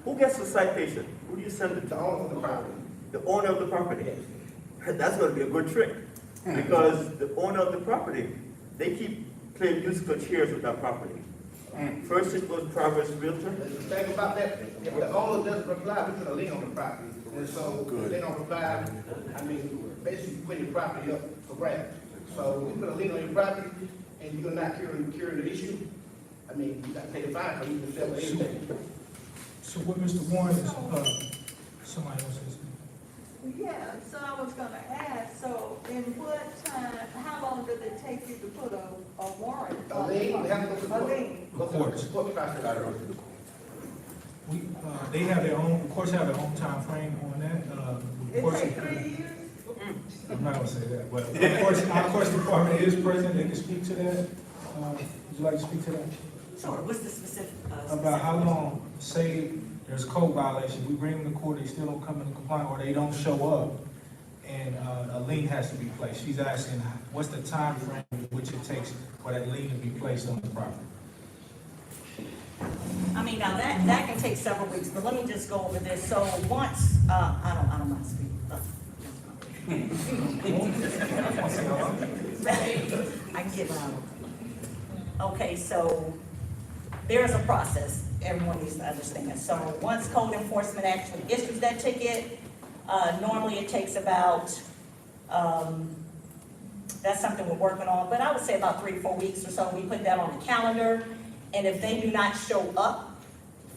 Who gets the citation? Who do you send it The to? owner of the property. The owner of the property. Yes. That's going to be a good trick, because the owner of the property, they keep playing musical chairs with that property. First it was Progress Realtor. The thing about that, if the owner doesn't reply, we put a lien on the property. And so, if they don't reply, I mean, basically put your property up for grabs. So, we put a lien on your property, and you're not curing the issue, I mean, you got to pay the fine, for you can sell anything. So what Mr. Warren is, somebody else is. Yeah, so I was gonna ask, so in what time, how long does it take you to put a warrant? A lien, we have to go to A court. lien. Go to the court process. We, they have their own, of course, have their own time frame on that. Of It course, takes 3 years? I'm not gonna say that, but of course, our course department is present, they can speak to that. Would you like to speak to that? Sure, what's the specific? About how long, say there's code violation, we bring them to court, they still don't come into compliance, or they don't show up, and a lien has to be placed. She's asking, what's the time frame in which it takes for that lien to be placed on the property? I mean, now that can take several weeks, but let me just go over this. So once, I don't mind speaking. I can get loud. Okay, so there's a process everyone needs to understand. So once code enforcement actually issues that ticket, normally it takes about, that's something we're working on, but I would say about 3 to 4 weeks or so. We put that on the calendar, and if they do not show up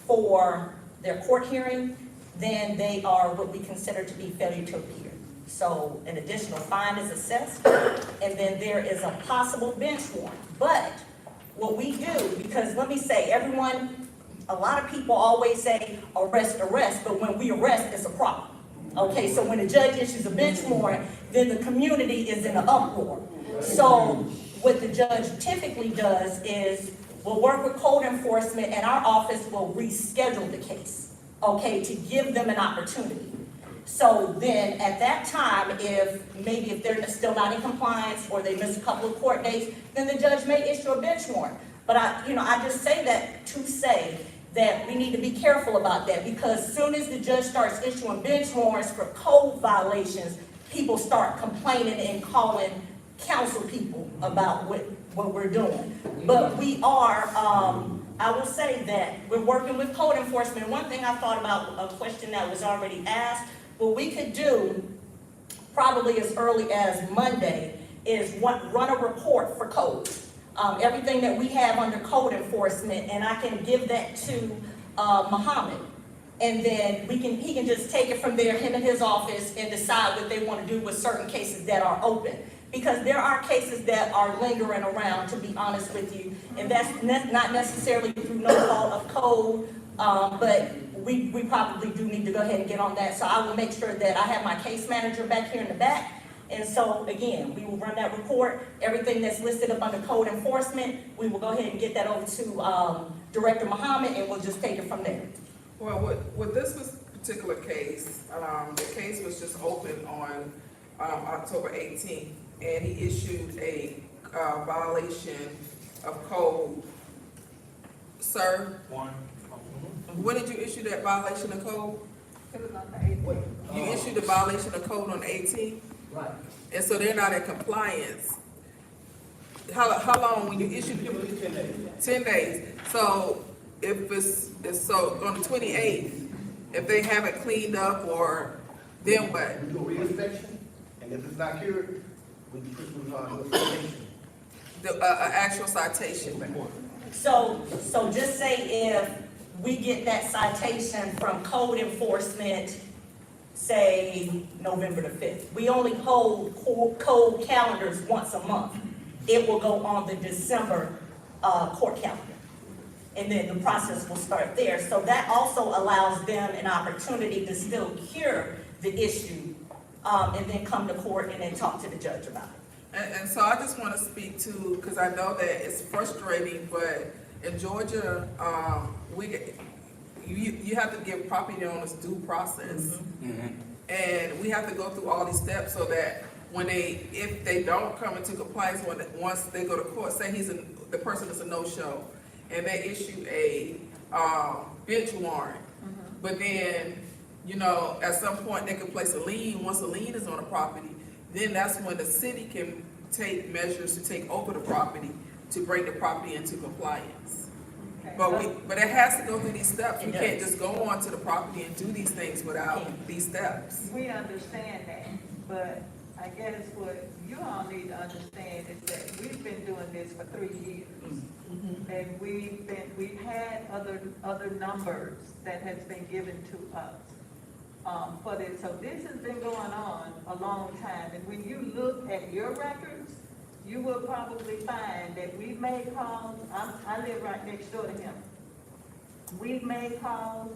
for their court hearing, then they are what we consider to be failure to appear. So an additional fine is assessed, and then there is a possible bench warrant. But what we do, because let me say, everyone a lot of people always say arrest, arrest, but when we arrest, it's a problem. Okay, so when the judge issues a bench warrant, then the community is in an uproar. So what the judge typically does is we'll work with code enforcement and our office will reschedule the case, okay, to give them an opportunity. So then at that time, if they're still not in compliance or they miss a couple of court dates, then the judge may issue a bench warrant. But I just say that to say that we need to be careful about that, because as soon as the judge starts issuing bench warrants for code violations, people start complaining and calling council people about what we're doing. But we are, I will say that we're working with code enforcement. One thing I thought about, a question that was already asked, what we could do probably as early as Monday is run a report for code. Everything that we have under code enforcement, and I can give that to Muhammad. And then he can just take it from there, him and his office, and decide what they want to do with certain cases that are open. Because there are cases that are lingering around, to be honest with you, and that's not necessarily through no fault of code, but we probably do need to go ahead and get on that. So I will make sure that I have my case manager back here in the back. And so, again, we will run that report. Everything that's listed up under code enforcement, we will go ahead and get that over to Director Muhammad, and we'll just take it from there. Well, with this particular case, the case was just opened on October 18th, and he issued a violation of code. Sir? When did you issue that violation of code? It was on the 18th. You issued a violation of code on the 18th? Right. And so they're not in compliance. How long when you issued it? 10 days. 10 days. So if it's so on the 28th, if they haven't cleaned up, or then what? We do a re-inspection, and if it's not cured, we put them on a citation. Actual citation. So just say if we get that citation from code enforcement, say November the 5th. We only hold code calendars once a month. It will go on the December court calendar. And then the process will start there. So that also allows them an opportunity to still cure the issue, and then come to court and then talk to the judge about it. And so I just want to speak to, because I know that it's frustrating, but in Georgia, you have to give property owners due process. And we have to go through all these steps so that if they don't come into compliance, once they go to court, say the person is a no-show, and they issue a bench warrant, but then, at some point they can place a lien. Once a lien is on a property, then that's when the city can take measures to take over the property to bring the property into compliance. But it has to go through these steps. We can't just go onto the property and do these things without these steps. We understand that, but I guess what you all need to understand is that we've been doing this for 3 years. And we've had other numbers that has been given to us for this. So this has been going on a long time. And when you look at your records, you will probably find that we've made calls. I live right next door to him. We've made calls.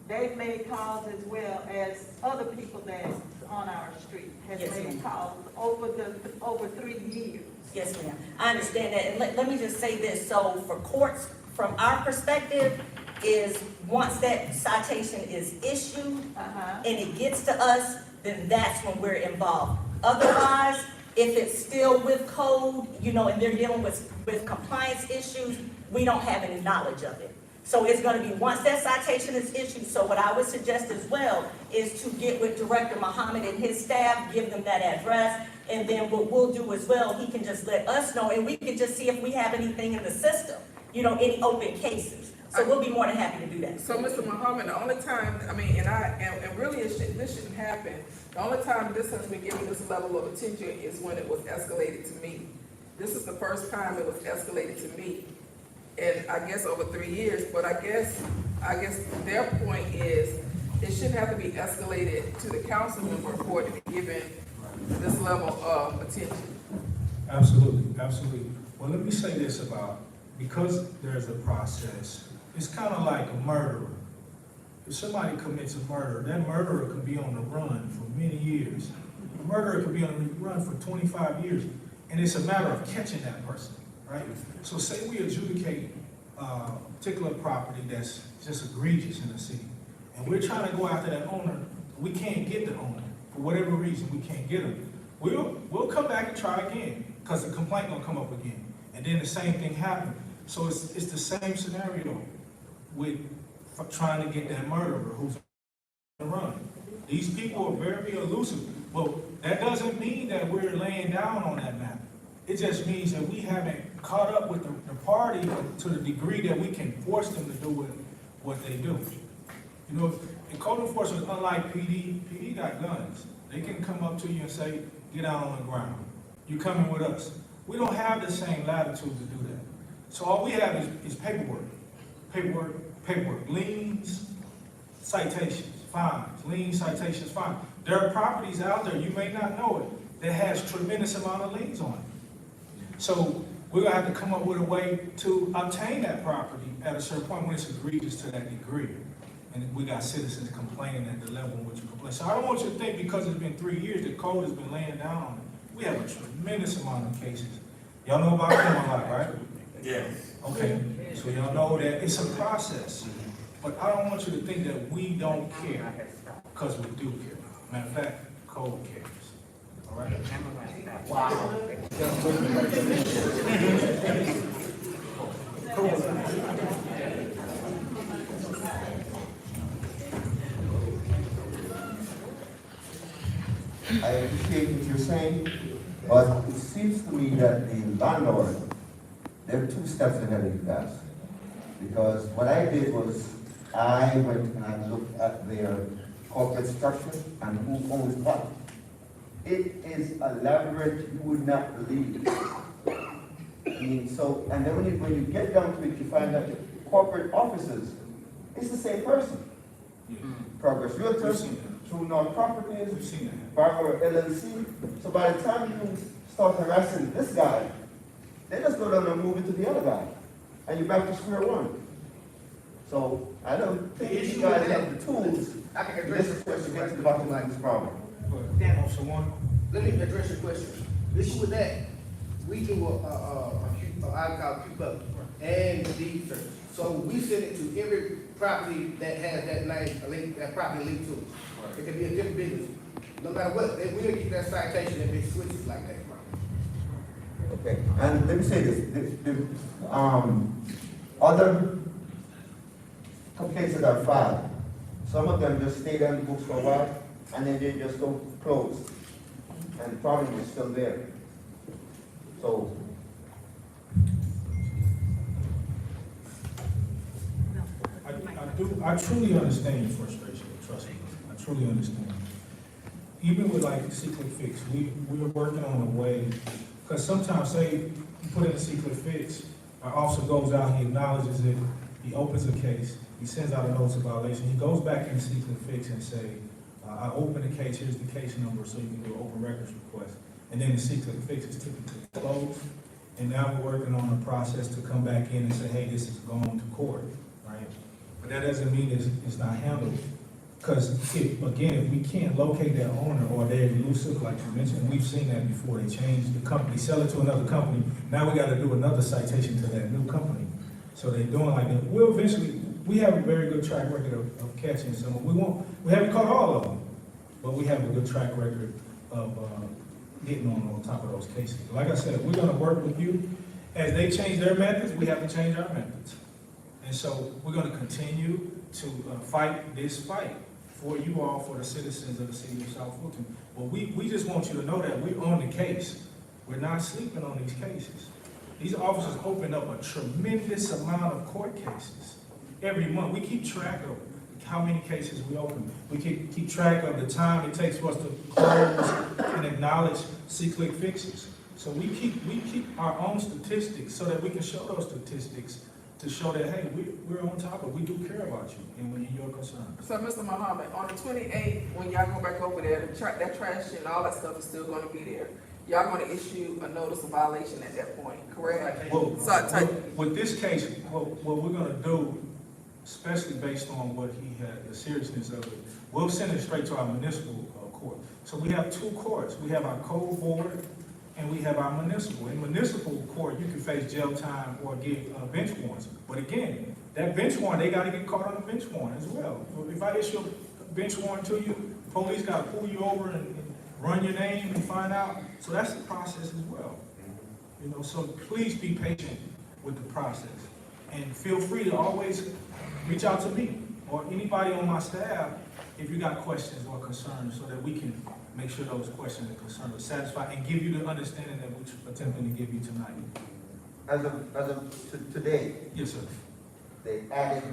They've made calls as well as other people that's on our street has made calls over 3 years. Yes, ma'am. I understand that. And let me just say this. So for courts, from our perspective, is once that citation is issued and it gets to us, then that's when we're involved. Otherwise, if it's still with code, and they're dealing with compliance issues, we don't have any knowledge of it. So it's going to be once that citation is issued. So what I would suggest as well is to get with Director Muhammad and his staff, give them that address, and then what we'll do as well, he can just let us know, and we can just see if we have anything in the system, any open cases. So we'll be more than happy to do that. So, Mr. Muhammad, the only time, and really this shouldn't happen. The only time this has been given this level of attention is when it was escalated to me. This is the first time it was escalated to me. And I guess over 3 years, but I guess their point is it shouldn't have to be escalated to the council member for it to be given this level of attention. Absolutely, absolutely. Well, let me say this about because there's a process, it's kind of like a murderer. If somebody commits a murder, that murderer could be on the run for many years. A murderer could be on the run for 25 years, and it's a matter of catching that person, right? So say we adjudicate a particular property that's just egregious in the city, and we're trying to go after that owner. We can't get the owner. For whatever reason, we can't get him. We'll come back and try again, because the complaint gonna come up again. And then the same thing happened. So it's the same scenario with trying to get that murderer who's on the run. These people are very elusive. Well, that doesn't mean that we're laying down on that matter. It just means that we haven't caught up with the party to the degree that we can force them to do what they do. You know, in code enforcement, unlike PD got guns. They can come up to you and say, get out on the ground. You coming with us. We don't have the same latitude to do that. So all we have is paperwork. Paperwork. Liens, citations, fines. Liens, citations, fines. There are properties out there, you may not know it, that has tremendous amount of liens on it. So we're gonna have to come up with a way to obtain that property at a certain point when it's egregious to that degree. And we got citizens complaining at the level in which you complain. So I don't want you to think because it's been 3 years, the code has been laying down on it. We have a tremendous amount of cases. Y'all know about them a lot, right? Yes. Okay, so y'all know that it's a process. But I don't want you to think that we don't care, because we do care. Matter of fact, code cares. All right? Wow. I appreciate what you're saying, but it seems to me that the landlord, they're 2 steps ahead of you guys. Because what I did was, I went and I looked at their corporate structure and who owns what. It is elaborate, you would not believe. I mean, so, and then when you get down to it, you find that the corporate offices, it's the same person. Progress Realtors, True North Properties, Barbara LLC. So by the time you start harassing this guy, they just go down and move it to the other guy. And you're back to square one. So I don't think you guys have the tools. I can address This your is what you question. get to the bottom line of this problem. Officer One. Let me address your question. The issue with that, we do I call keep up and the deed search. So we send it to every property that has that name, a link, that property linked to it. It can be a different business. No matter what, they will get that citation if it switches like that. Okay, and let me say this, the other complaints that are filed, some of them just stay on the books for a while, and then they just don't close, and the problem is still there. So, I truly understand your frustration, trust me, I truly understand. Even with like Secret Fix, we're working on a way, because sometimes say you put in a Secret Fix, our officer goes out, he acknowledges it, he opens a case, he sends out a notice of violation, he goes back in Secret Fix and say, I open the case, here's the case number, so you can do an open records request. And then the Secret Fix is typically closed, and now we're working on a process to come back in and say, hey, this is going to court, right? But that doesn't mean it's not handled. Because if we can't locate that owner or they're elusive, like you mentioned, we've seen that before. They change the company, sell it to another company. Now we got to do another citation to that new company. So they're doing like that. We'll eventually, we have a very good track record of catching someone. We haven't caught all of them, but we have a good track record of getting on top of those cases. Like I said, we're going to work with you. As they change their methods, we have to change our methods. And so we're going to continue to fight this fight for you all, for the citizens of the city of South Fulton. But we just want you to know that we're on the case. We're not sleeping on these cases. These officers open up a tremendous amount of court cases every month. We keep track of how many cases we open. We keep track of the time it takes for us to close and acknowledge Secret Fixes. So we keep our own statistics so that we can show those statistics to show that, hey, we're on top of it. We do care about you and you're concerned. So, Mr. Muhammad, on the 28th, when y'all go back over there, that trash and all that stuff is still gonna be there. y'all gonna issue a notice of violation at that point, correct? Well, So, with this case, what we're gonna do, especially based on what he had, the seriousness of it, we'll send it straight to our municipal court. So we have two courts. We have our code board and we have our municipal. In municipal court, you can face jail time or get bench warrants. But again, that bench warrant, they gotta get caught on a bench warrant as well. If I issue a bench warrant to you, police gotta pull you over and run your name and find out. So that's the process as well. You know, so please be patient with the process. And feel free to always reach out to me or anybody on my staff if you got questions or concerns so that we can make sure those questions and concerns are satisfied and give you the understanding that we're attempting to give you tonight. As of today, Yes, sir. they added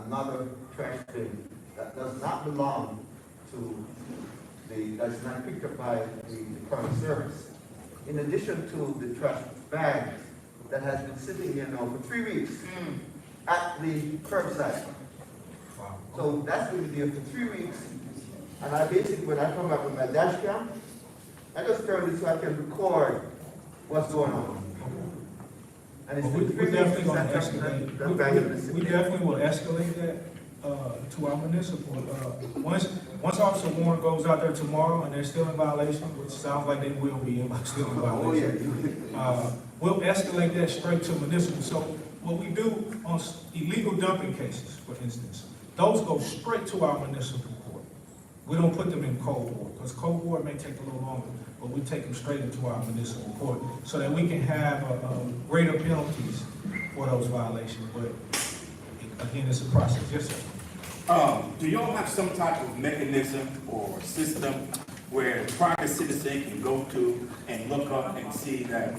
another trash bin that does not belong to that's not picked up by the current service. In addition to the trash bags that has been sitting here now for 3 weeks at the curbside. Wow. So that's going to be there for 3 weeks. And I basically, when I come back with my dash cam, I just turn it so I can record what's going on. And it's Well, we're definitely going to escalate. We definitely will escalate that to our municipal. Once Officer Warren goes out there tomorrow and they're still in violation, which sounds like they will be still in violation, we'll escalate that straight to municipal. So what we do on illegal dumping cases, for instance, those go straight to our municipal court. We don't put them in code board because code board may take a little longer, but we take them straight into our municipal court so that we can have greater penalties for those violations. But again, it's a process. Yes, sir. Do y'all have some type of mechanism or system where a private citizen can go to and look up and see that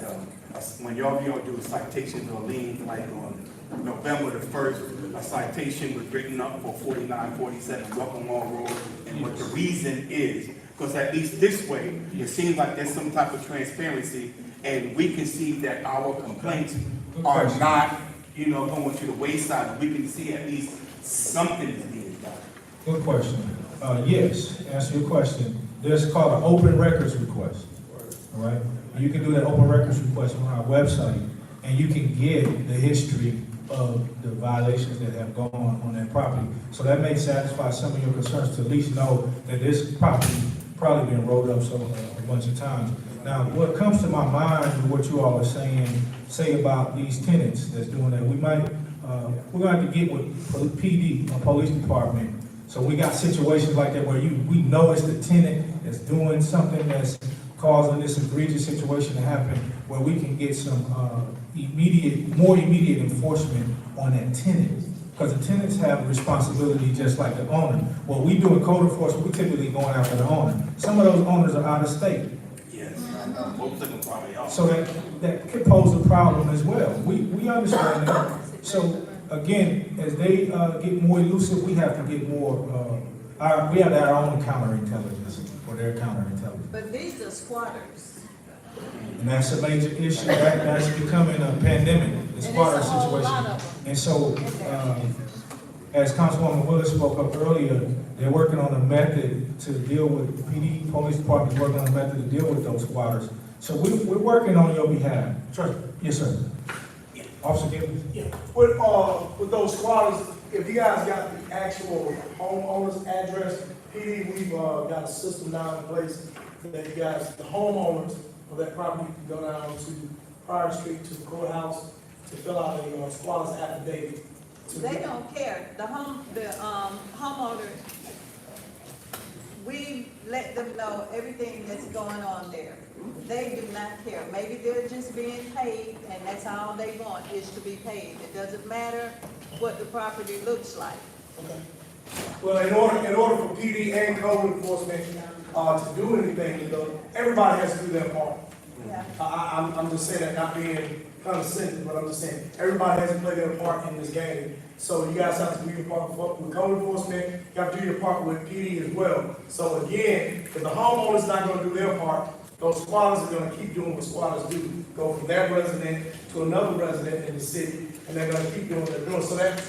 when y'all do citations or liens, like on November the 1st, a citation was written up for 4947 Welcome Long Road, and what the reason is? Because at least this way, it seems like there's some type of transparency, and we can see that our complaints are not, going to the wayside. We can see at least something is being done. Good question. Yes, to answer your question, there's called an open records request. All right? You can do that open records request on our website, and you can get the history of the violations that have gone on that property. So that may satisfy some of your concerns to at least know that this property probably been rolled up a bunch of times. Now, what comes to my mind is what you all are say about these tenants that's doing that. We're going to have to get with PD, police department. So we got situations like that where we know it's the tenant that's doing something that's causing this egregious situation to happen, where we can get some more immediate enforcement on that tenant. Because the tenants have responsibility just like the owner. What we do in code enforcement, we typically going after the owner. Some of those owners are out of state. Yes, most of them probably are. So that could pose a problem as well. We understand that. So again, as they get more elusive, we have to get more, we have our own counterintelligence for their counterintelligence. But these are squatters. And that's a major issue. That's becoming a pandemic, the squatter situation. And so, as Councilwoman Willis spoke up earlier, they're working on a method to deal with, the PD, police department is working on a method to deal with those squatters. So we're working on your behalf. Sure. Yes, sir. Officer Gibbons? Yeah, with those squatters, if you guys got the actual homeowner's address, PD, we've got a system now in place that you guys, the homeowners of that property can go down to Prior Street to the courthouse to fill out a squatter's affidavit. They don't care. The homeowner, we let them know everything that's going on there. They do not care. Maybe they're just being paid, and that's all they want is to be paid. It doesn't matter what the property looks like. Okay. Well, in order for PD and code enforcement to do anything, everybody has to do their part. Yeah. I'm just saying that, not being condescending, but I'm just saying everybody has to play their part in this game. So you guys have to do your part with code enforcement. You have to do your part with PD as well. So again, if the homeowner's not going to do their part, those squatters are going to keep doing what squatters do. Go from that resident to another resident in the city, and they're going to keep doing what they're doing. So that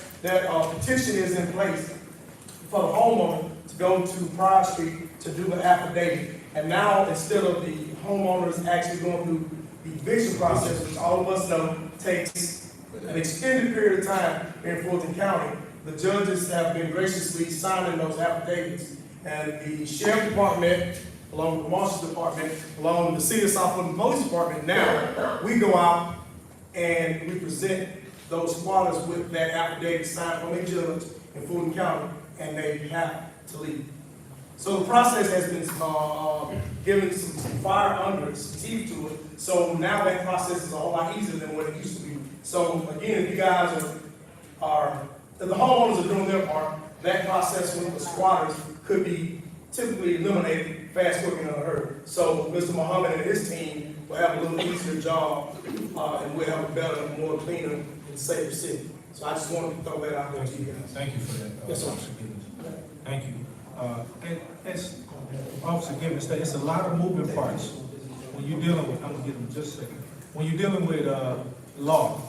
petition is in place for the homeowner to go to Prior Street to do the affidavit. And now, instead of the homeowners actually going through the eviction process, which all of us know takes an extended period of time in Fulton County. The judges have been graciously signing those affidavits. And the sheriff department, along with the marshal's department, along with the city of South Fulton Police Department, now we go out and we present those squatters with that affidavit signed from a judge in Fulton County, and they have to leave. So the process has been given some fire under some teeth to it. So now that process is a whole lot easier than what it used to be. So again, if you guys if the homeowners are doing their part, that process with the squatters could be typically eliminated fast, quick, and unheard. So Mr. Muhammad and his team will have a little easier job, and we'll have a better, more cleaner, and safer city. So I just wanted to throw that out there to you guys. Thank you for that. Yes, sir. Officer Gibbons. Thank you. As Officer Gibbons said, it's a lot of moving parts when you're dealing with, I'm gonna give them just a second. When you're dealing with law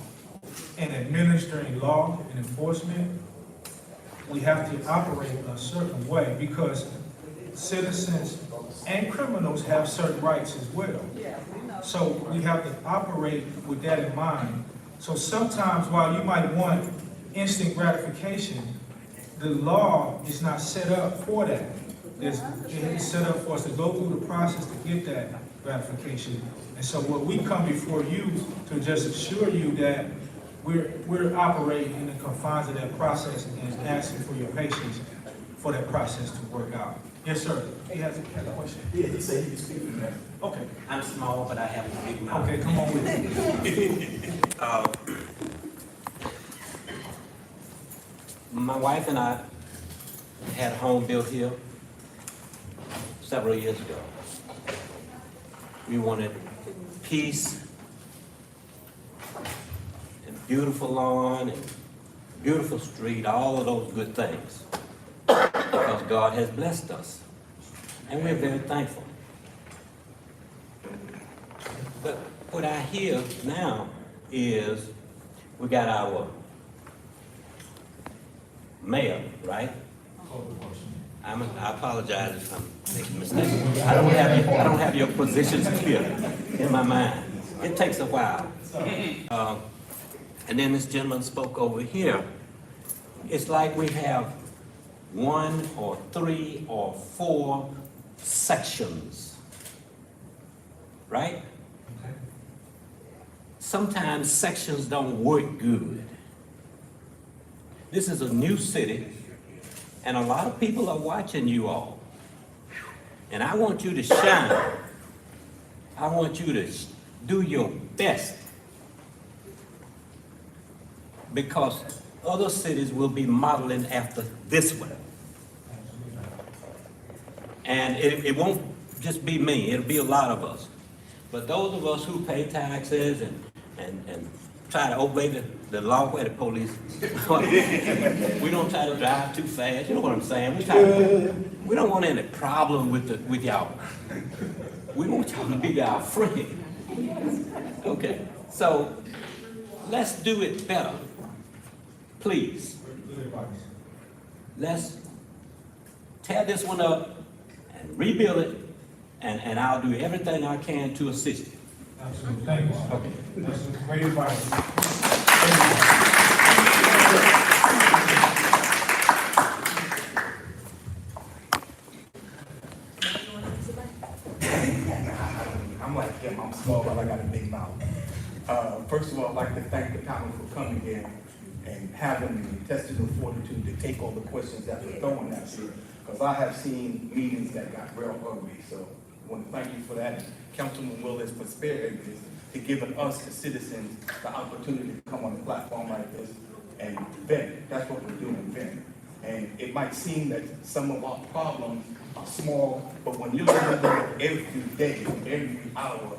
and administering law and enforcement, we have to operate a certain way because citizens and criminals have certain rights as well. So we have to operate with that in mind. So sometimes while you might want instant gratification, the law is not set up for that. It's set up for us to go through the process to get that gratification. And so what we come before you to just assure you that we're operating in the confines of that process and asking for your patience for that process to work out. Yes, sir. He has a question. Yeah, he said he can speak for that. Okay. I'm small, but I have a big mouth. Okay, come on with it. My wife and I had a home built here several years ago. We wanted peace and beautiful lawn and beautiful street, all of those good things. Because God has blessed us. And we're very thankful. But what I hear now is we got our mayor, right? I apologize if I'm making mistakes. I don't have your positions clear in my mind. It takes a while. And then this gentleman spoke over here. It's like we have 1 or 3 or 4 sections, right? Sometimes sections don't work good. This is a new city, and a lot of people are watching you all. And I want you to shine. I want you to do your best, because other cities will be modeling after this one. And it won't just be me, it'll be a lot of us. But those of us who pay taxes and try to obey the law where the police, we don't try to drive too fast, you know what I'm saying? We don't want any problem with y'all. We want y'all to be our friend. Okay, so let's do it better, please. Let's tear this one up and rebuild it, and I'll do everything I can to assist you. Absolutely. Thank you. Okay. That's great advice. I'm like him, I'm small, but I got a big mouth. First of all, I'd like to thank the panel for coming in and having the intestinal fortitude to take all the questions that were thrown at you, because I have seen meetings that got real ugly. So I want to thank you for that. Councilman Willis for sparing this, to giving us, the citizens, the opportunity to come on a platform like this and vent. That's what we're doing, vent. And it might seem that some of our problems are small, but when you're living there every day, every hour,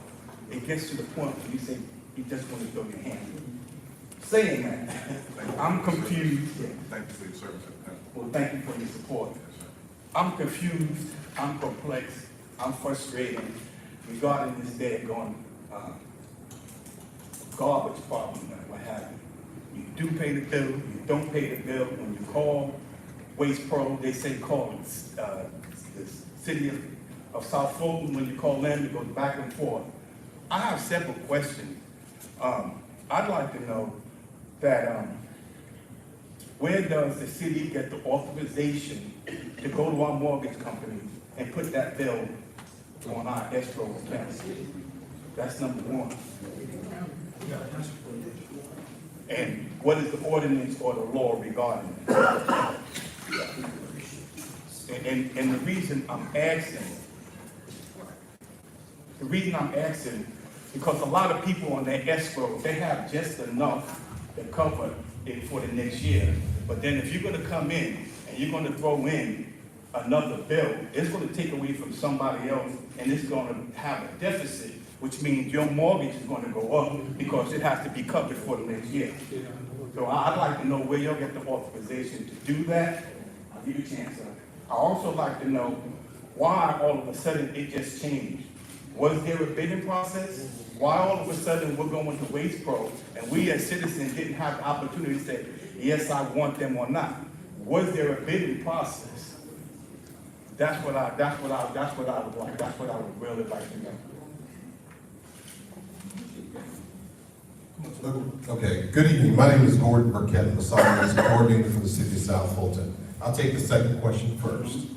it gets to the point where you say, you just want to throw your hands. Saying that, I'm confused. Thank you for your service. Well, thank you for your support. I'm confused, I'm perplexed, I'm frustrated regarding this daggone garbage problem that we're having. You do pay the bill, you don't pay the bill. When you call Waste Pro, they say call the city of South Fulton, when you call in, it goes back and forth. I have several questions. I'd like to know that, where does the city get the authorization to go to our mortgage company and put that bill on our escrow account? That's number one. And what is the ordinance or the law regarding that? And the reason I'm asking, because a lot of people on their escrow, they have just enough to cover it for the next year. But then if you're gonna come in and you're gonna throw in another bill, it's gonna take away from somebody else and it's gonna have a deficit, which means your mortgage is gonna go up because it has to be covered for the next year. So I'd like to know where y'all get the authorization to do that. I'll give you a chance, sir. I also like to know why all of a sudden it just changed. Was there a bidding process? Why all of a sudden we're going to Waste Pro and we as citizens didn't have the opportunity to say, yes, I want them or not? Was there a bidding process? That's what I would really like to know. Okay, good evening. My name is Gordon Burkett. I'm the solid waste coordinator for the city of South Fulton. I'll take the second question first.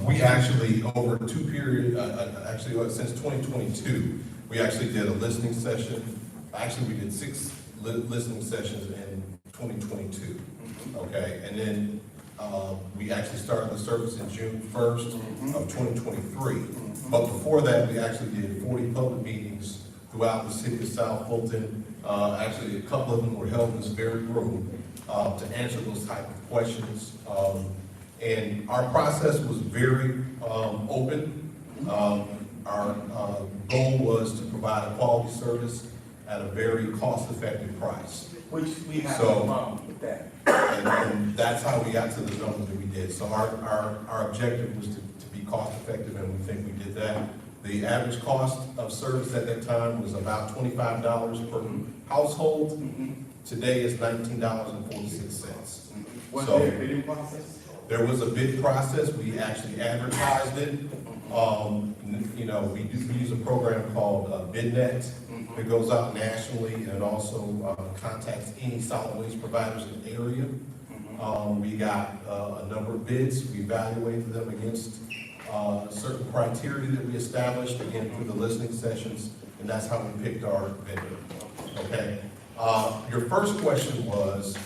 We actually, over two periods, since 2022, we actually did a listening session. Actually, we did 6 listening sessions in 2022. Okay, and then we actually started the service in June 1st of 2023. But before that, we actually did 40 public meetings throughout the city of South Fulton. Actually, a couple of them were held in this very room to answer those type of questions. And our process was very open. Our goal was to provide a quality service at a very cost-effective price. Which we have no problem with that. And that's how we got to the number that we did. So our objective was to be cost-effective, and we think we did that. The average cost of service at that time was about $25 per household. Today it's $19.46. Was there a bidding process? There was a bid process. We actually advertised it. We use a program called BidNet. It goes out nationally, and it also contacts any solid waste providers in the area. We got a number of bids. We evaluated them against certain criteria that we established, again, through the listening sessions, and that's how we picked our vendor. Okay. Your first question was,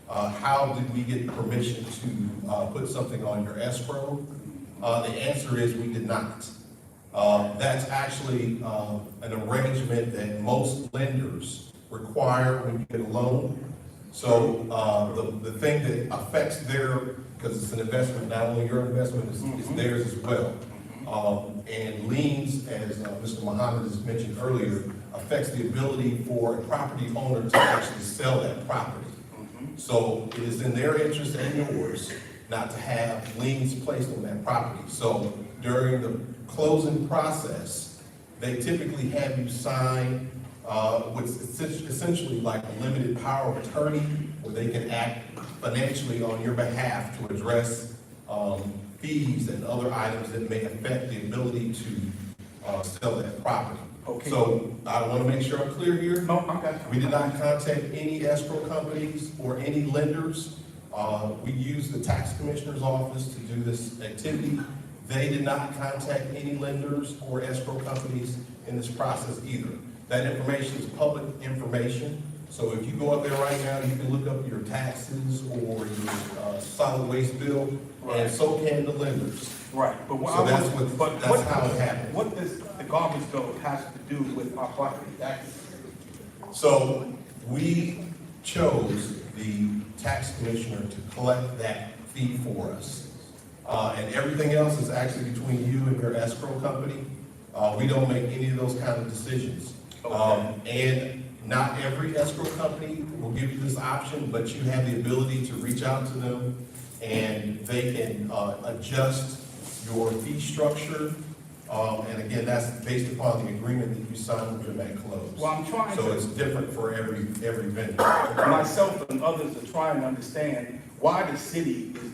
how did we get permission to put something on your escrow? The answer is we did not. That's actually an arrangement that most lenders require when you get a loan. So the thing that affects because it's an investment, not only your investment, it's theirs as well. And liens, as Mr. Muhammad has mentioned earlier, affects the ability for a property owner to actually sell that property. So it is in their interest and yours not to have liens placed on that property. So during the closing process, they typically have you sign what's essentially like a limited power of attorney, where they can act financially on your behalf to address fees and other items that may affect the ability to sell that property. Okay. So I want to make sure I'm clear here. No, okay. We did not contact any escrow companies or any lenders. We used the tax commissioner's office to do this activity. They did not contact any lenders or escrow companies in this process either. That information is public information. So if you go up there right now, you can look up your taxes or your solid waste bill, and so can the lenders. Right, but that's how it happened. What does the garbage bill have to do with our property taxes? So we chose the tax commissioner to collect that fee for us. And everything else is actually between you and your escrow company. We don't make any of those kind of decisions. Okay. And not every escrow company will give you this option, but you have the ability to reach out to them and they can adjust your fee structure. And again, that's based upon the agreement that you signed with them at close. Well, I'm trying So it's different for every vendor. Myself and others are trying to understand why the city is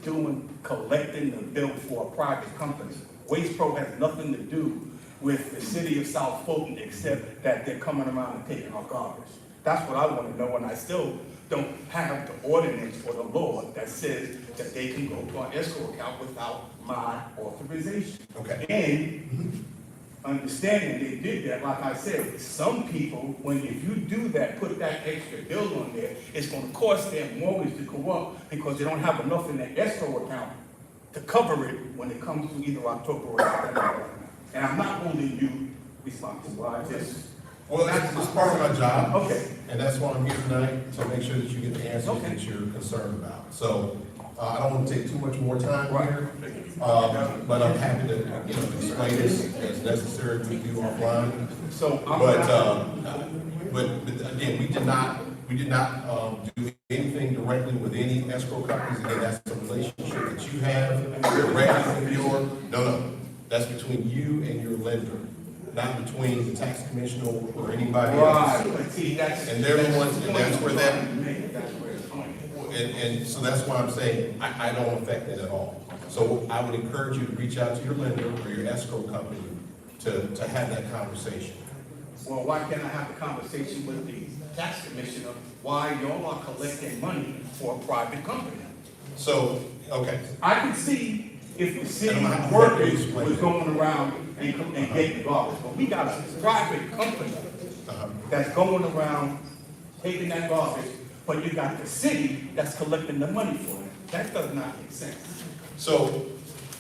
collecting the bill for a private company. Waste Pro has nothing to do with the city of South Fulton, except that they're coming around and taking our garbage. That's what I want to know, and I still don't have the ordinance or the law that says that they can go to our escrow account without my authorization. Okay. And understanding they did that, like I said, some people, if you do that, put that extra bill on there, it's gonna cost their mortgage to go up because they don't have enough in their escrow account to cover it when it comes to either October or November. And I'm not holding you responsible, I just. Well, that's part of my job. Okay. And that's why I'm here tonight, to make sure that you get the answers that you're concerned about. So, I don't want to take too much more time here, but I'm happy to, explain this as necessary with you offline. So, but again, we did not do anything directly with any escrow companies. Again, that's a relationship that you have directly with no, that's between you and your lender, not between the tax commissioner or anybody else. And they're the ones, and that's where that, and so that's why I'm saying I don't affect that at all. So I would encourage you to reach out to your lender or your escrow company to have that conversation. Well, why can't I have the conversation with the tax commissioner why y'all are collecting money for a private company? So, okay. I can see if the city workers was going around and getting garbage, but we got a private company that's going around taking that garbage, but you got the city that's collecting the money for it. That does not make sense. So,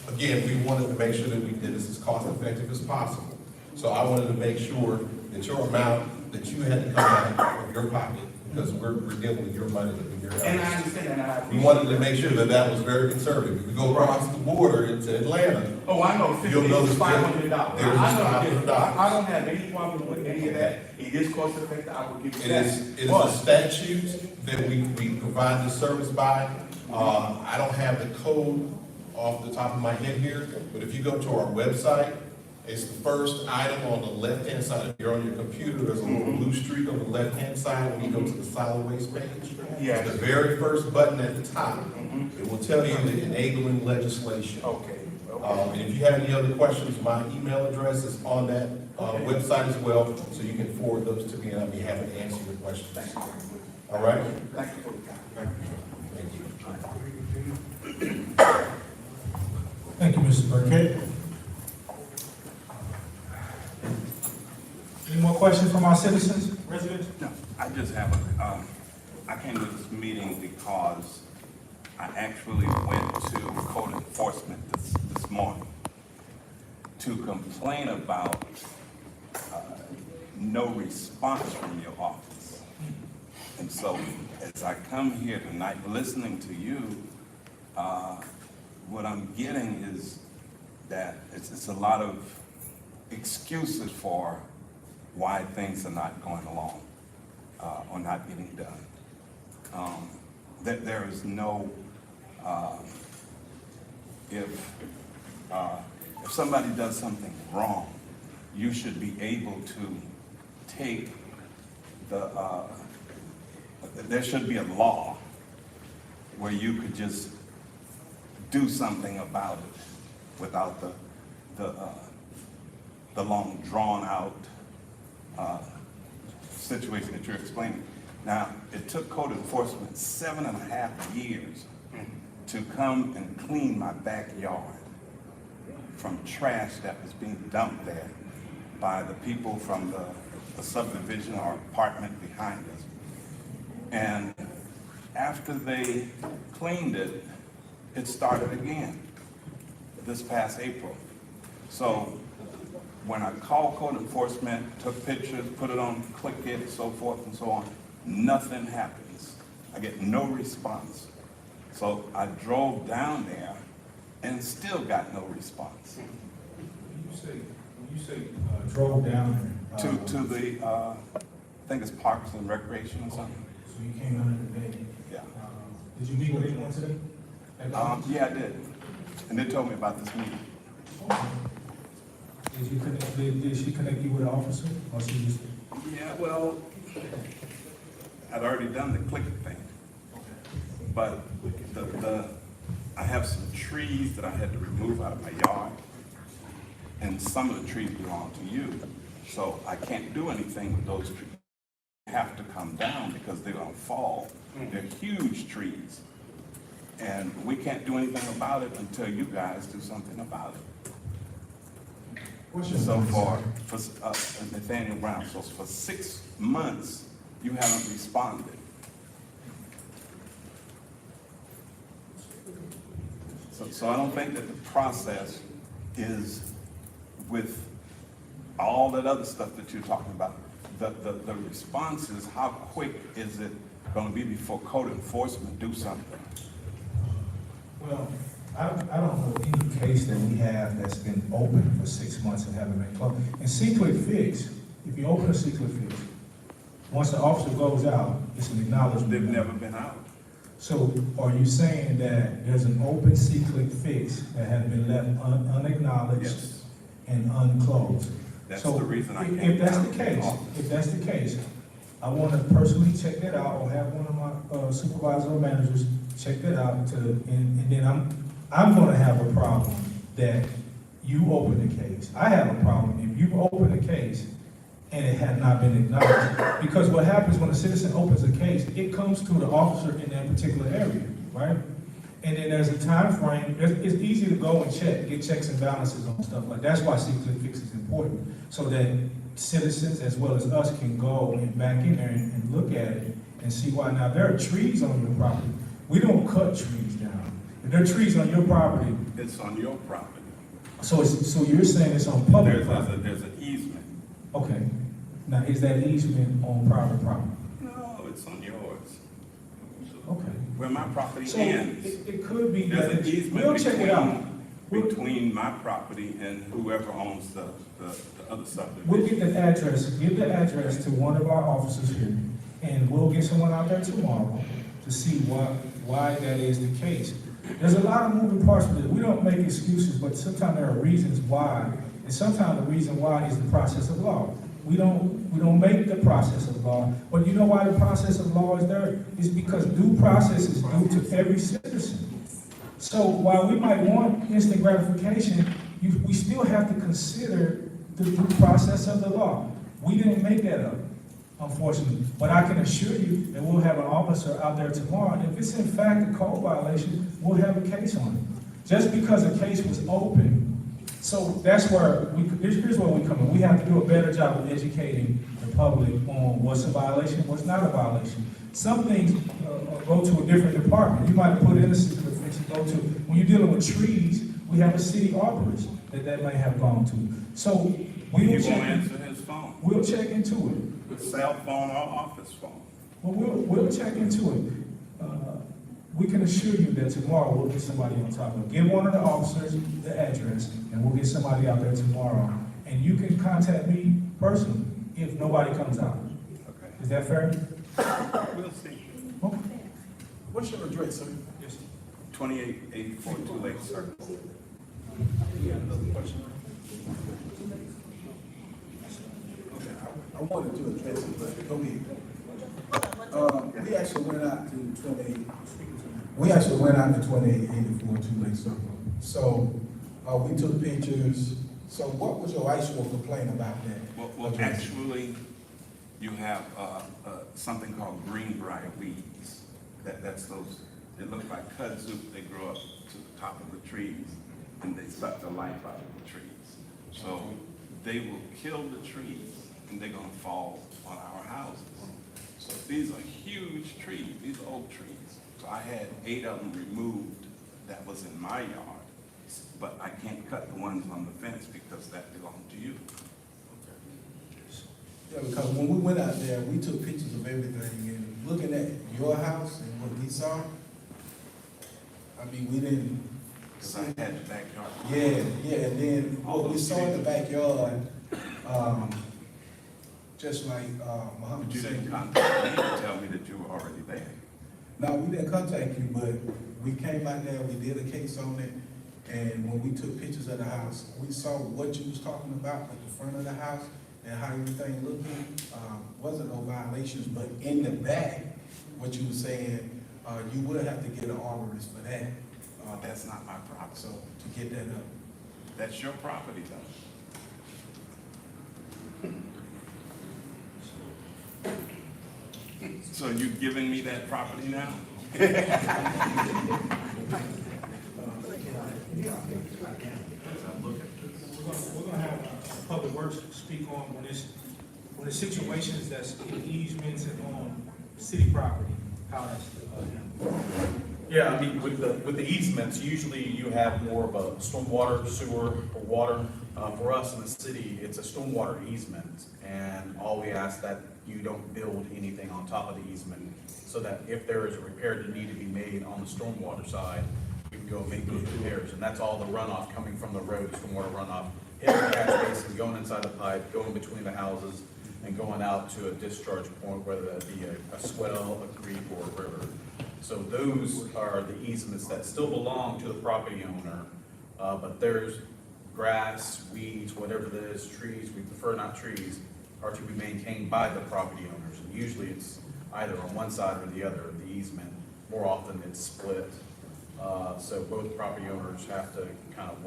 again, we wanted to make sure that we did this as cost effective as possible. So I wanted to make sure that your amount that you had to come out of your pocket, because we're dealing with your money and your And I understand that. We wanted to make sure that that was very conservative. If you go across the border into Atlanta. Oh, I know, you'll notice $500. There's $500. I don't have any problem with any of that. It is cost effective, I will give you that. It is a statute that we provide this service by. I don't have the code off the top of my head here, but if you go to our website, it's the first item on the left-hand side. If you're on your computer, there's a little blue streak on the left-hand side when you go to the solid waste page. Yes. The very first button at the top, it will tell you the enabling legislation. Okay. And if you have any other questions, my email address is on that website as well, so you can forward those to me, and I'll be happy to answer your questions. All right? Thank you for the time. Thank you. Thank you, Mr. Burkett. Any more questions from our citizens, residents? No, I just have I came to this meeting because I actually went to code enforcement this morning to complain about no response from your office. And so as I come here tonight, listening to you, what I'm getting is that it's a lot of excuses for why things are not going along or not getting done. There is no, if somebody does something wrong, you should be able to take there should be a law where you could just do something about it without the long drawn out situation that you're explaining. Now, it took code enforcement 7.5 years to come and clean my backyard from trash that was being dumped there by the people from the subdivision or apartment behind us. And after they cleaned it, it started again this past April. So when I called code enforcement, took pictures, put it on Click It, so forth and so on, nothing happens. I get no response. So I drove down there and still got no response. When you say drove down to the, I think it's Parks and Recreation or something. So you came out today? Yeah. Did you meet with anyone today? Yeah, I did. And they told me about this meeting. Did she connect you with an officer, or she just? Yeah, well, I'd already done the Click It thing. But I have some trees that I had to remove out of my yard. and some of the trees belong to you. So I can't do anything with those trees. They have to come down because they're gonna fall. They're huge trees. And we can't do anything about it until you guys do something about it. So for Nathaniel Brown, so for 6 months, you haven't responded. So I don't think that the process is with all that other stuff that you're talking about. The response is how quick is it going to be before code enforcement do something? Well, I don't know any case that we have that's been open for 6 months and haven't been closed. And secret fix, if you open a secret fix, once the officer goes out, it's an acknowledgement. They've never been out. So are you saying that there's an open secret fix that has been left unacknowledged Yes. and unclosed? That's So the reason I if came that's down the to the case, office. if that's the case, I want to personally check that out or have one of my supervisor or managers check that out and then I'm going to have a problem that you open the case. I have a problem if you open a case and it had not been acknowledged. Because what happens when a citizen opens a case, it comes to the officer in that particular area, right? And then there's a time frame. It's easy to go and get checks and balances on stuff like that. That's why secret fix is important, so that citizens as well as us can go and back in there and look at it and see why. Now, there are trees on your property. We don't cut trees down. If there are trees on your property, It's on your property. so you're saying it's on public property? There's an easement. Okay. Now, is that easement on private property? No, it's on yours. Okay. Where my property So ends. it could be There's that an easement we'll check it out. between my property and whoever owns the other subdivision. We'll get the address, give the address to one of our officers here, and we'll get someone out there tomorrow to see why that is the case. There's a lot of moving parts with it. We don't make excuses, but sometimes there are reasons why, and sometimes the reason why is the process of law. We don't make the process of law, but you know why the process of law is there? It's because due process is due to every citizen. So while we might want instant gratification, we still have to consider the due process of the law. We didn't make that up, unfortunately. But I can assure you that we'll have an officer out there tomorrow. And if it's in fact a code violation, we'll have a case on it. Just because a case was open. So that's where here's where we come in. We have to do a better job of educating the public on what's a violation, what's not a violation. Some things go to a different department. You might put in a secret fix and go to, when you're dealing with trees, we have a city arborist that may have gone to. So we will He check. won't answer his phone. We'll check into it. Cell phone or office phone. Well, we'll check into it. We can assure you that tomorrow we'll get somebody on top of it. Give one of the officers the address, and we'll get somebody out there tomorrow. And you can contact me personally if nobody comes out. Okay. Is that fair? We'll see. Okay. What's your address, sir? 2884 Lake Circle. I wanted to address it, but go ahead. We actually went out to 2884 Lake Circle. So, we took pictures. So what was your actual complaint about that? Well, actually, you have something called greenbrier weeds. That's those, they look like kudzu. They grow up to the top of the trees, and they suck the life out of the trees. So they will kill the trees, and they're gonna fall on our houses. So these are huge trees, these are oak trees. So I had 8 of them removed that was in my yard, but I can't cut the ones on the fence because that belonged to you. Yeah, because when we went out there, we took pictures of everything, and looking at your house and what we saw, I mean, we didn't. Because I had the backyard. Yeah, and then what we saw in the backyard, just like Muhammad But you said. didn't contact me to tell me that you were already there. No, we didn't contact you, but we came out there, we did a case on it, and when we took pictures of the house, we saw what you was talking about at the front of the house and how everything looked. Wasn't no violations, but in the back, what you were saying, you would have to get an arborist for that. That's not my property. So to get that up. That's your property though. So you giving me that property now? We're gonna have Public Works speak on when the situations that's in easements and on city property, how that's handled. Yeah, I mean, with the easements, usually you have more of a stormwater, sewer, or water. For us in the city, it's a stormwater easement, and all we ask that you don't build anything on top of the easement, so that if there is a repair that need to be made on the stormwater side, we can go and make those repairs, and that's all the runoff coming from the road, stormwater runoff, hitting the catch basin, going inside the pipe, going between the houses, and going out to a discharge point, whether that be a swell, a creek, or a river. So those are the easements that still belong to the property owner, but there's grass, weeds, whatever that is, trees, we prefer not trees, are to be maintained by the property owners. And usually it's either on one side or the other of the easement. More often it's split. So both property owners have to kind of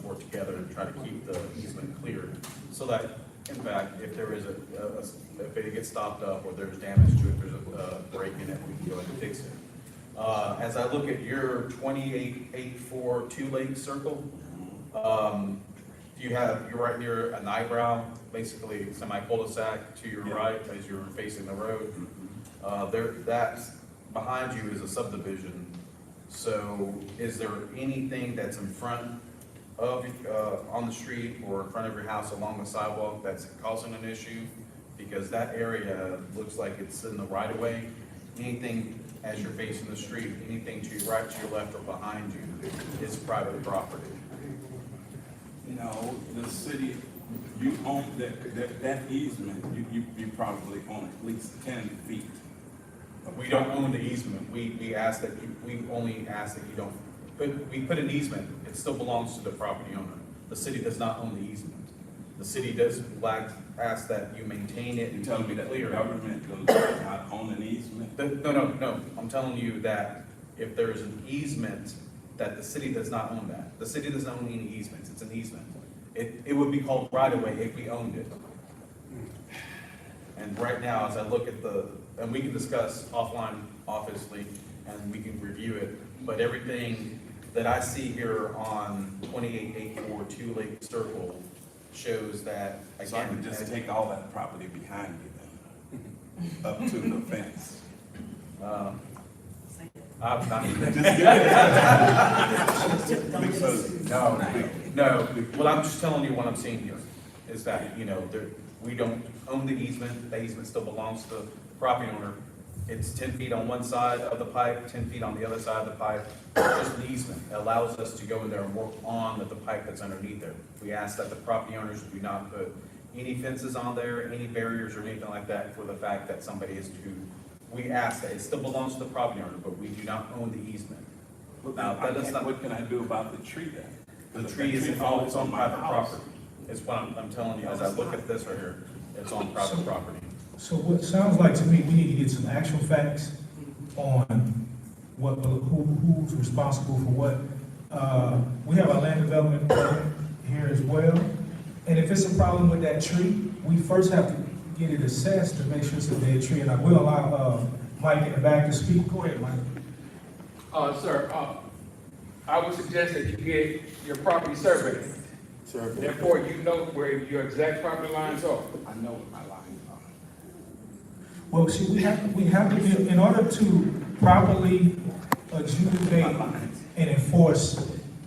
work together and try to keep the easement clear, so that, in fact, if there is if it gets stopped up or there's damage to it, there's a break in it, we can go ahead and fix it. As I look at your 2884 Two Lake Circle, you're right near an eyebrow, basically semi-cul-de-sac to your right as you're facing the road. That's behind you is a subdivision. So is there anything that's in front of, on the street or in front of your house along the sidewalk that's causing an issue? Because that area looks like it's in the right of way. Anything as you're facing the street, anything to your right, to your left, or behind you is private property. No, the city, you own that easement, you probably own at least 10 feet. We don't own the easement. We ask that we only ask that you don't, but we put an easement, it still belongs to the property owner. The city does not own the easement. The city does ask that you maintain it and Tell keep me it that the clear. government does not own an easement? No. I'm telling you that if there is an easement, that the city does not own that. The city doesn't own any easements. It's an easement. It would be called right of way if we owned it. And right now, as I look at and we can discuss offline, obviously, and we can review it, but everything that I see here on 2884 Two Lake Circle shows that, again. So I can just take all that property behind you then, up to the fence. I'm not even. No. Well, I'm just telling you what I'm seeing here, is that, we don't own the easement. The easement still belongs to the property owner. It's 10 feet on one side of the pipe, 10 feet on the other side of the pipe. It's just an easement. It allows us to go in there and work on the pipe that's underneath there. We ask that the property owners do not put any fences on there, any barriers or anything like that, for the fact that somebody is we ask that it still belongs to the property owner, but we do not own the easement. Now, What can I do about the tree then? The tree is it's on private property. It's what I'm telling you, as I look at this right here, it's on private property. So what sounds like to me, we need to get some actual facts on who's responsible for what. We have our land development program here as well. And if it's a problem with that tree, we first have to get it assessed to make sure it's a dead tree. And I will allow Mike in the back to speak. Go ahead, Mike. Sir, I would suggest that you get your property surveyed. Therefore, you know where your exact property lines are. I know what my lines are. Well, see, we have to be, in order to properly adjudicate and enforce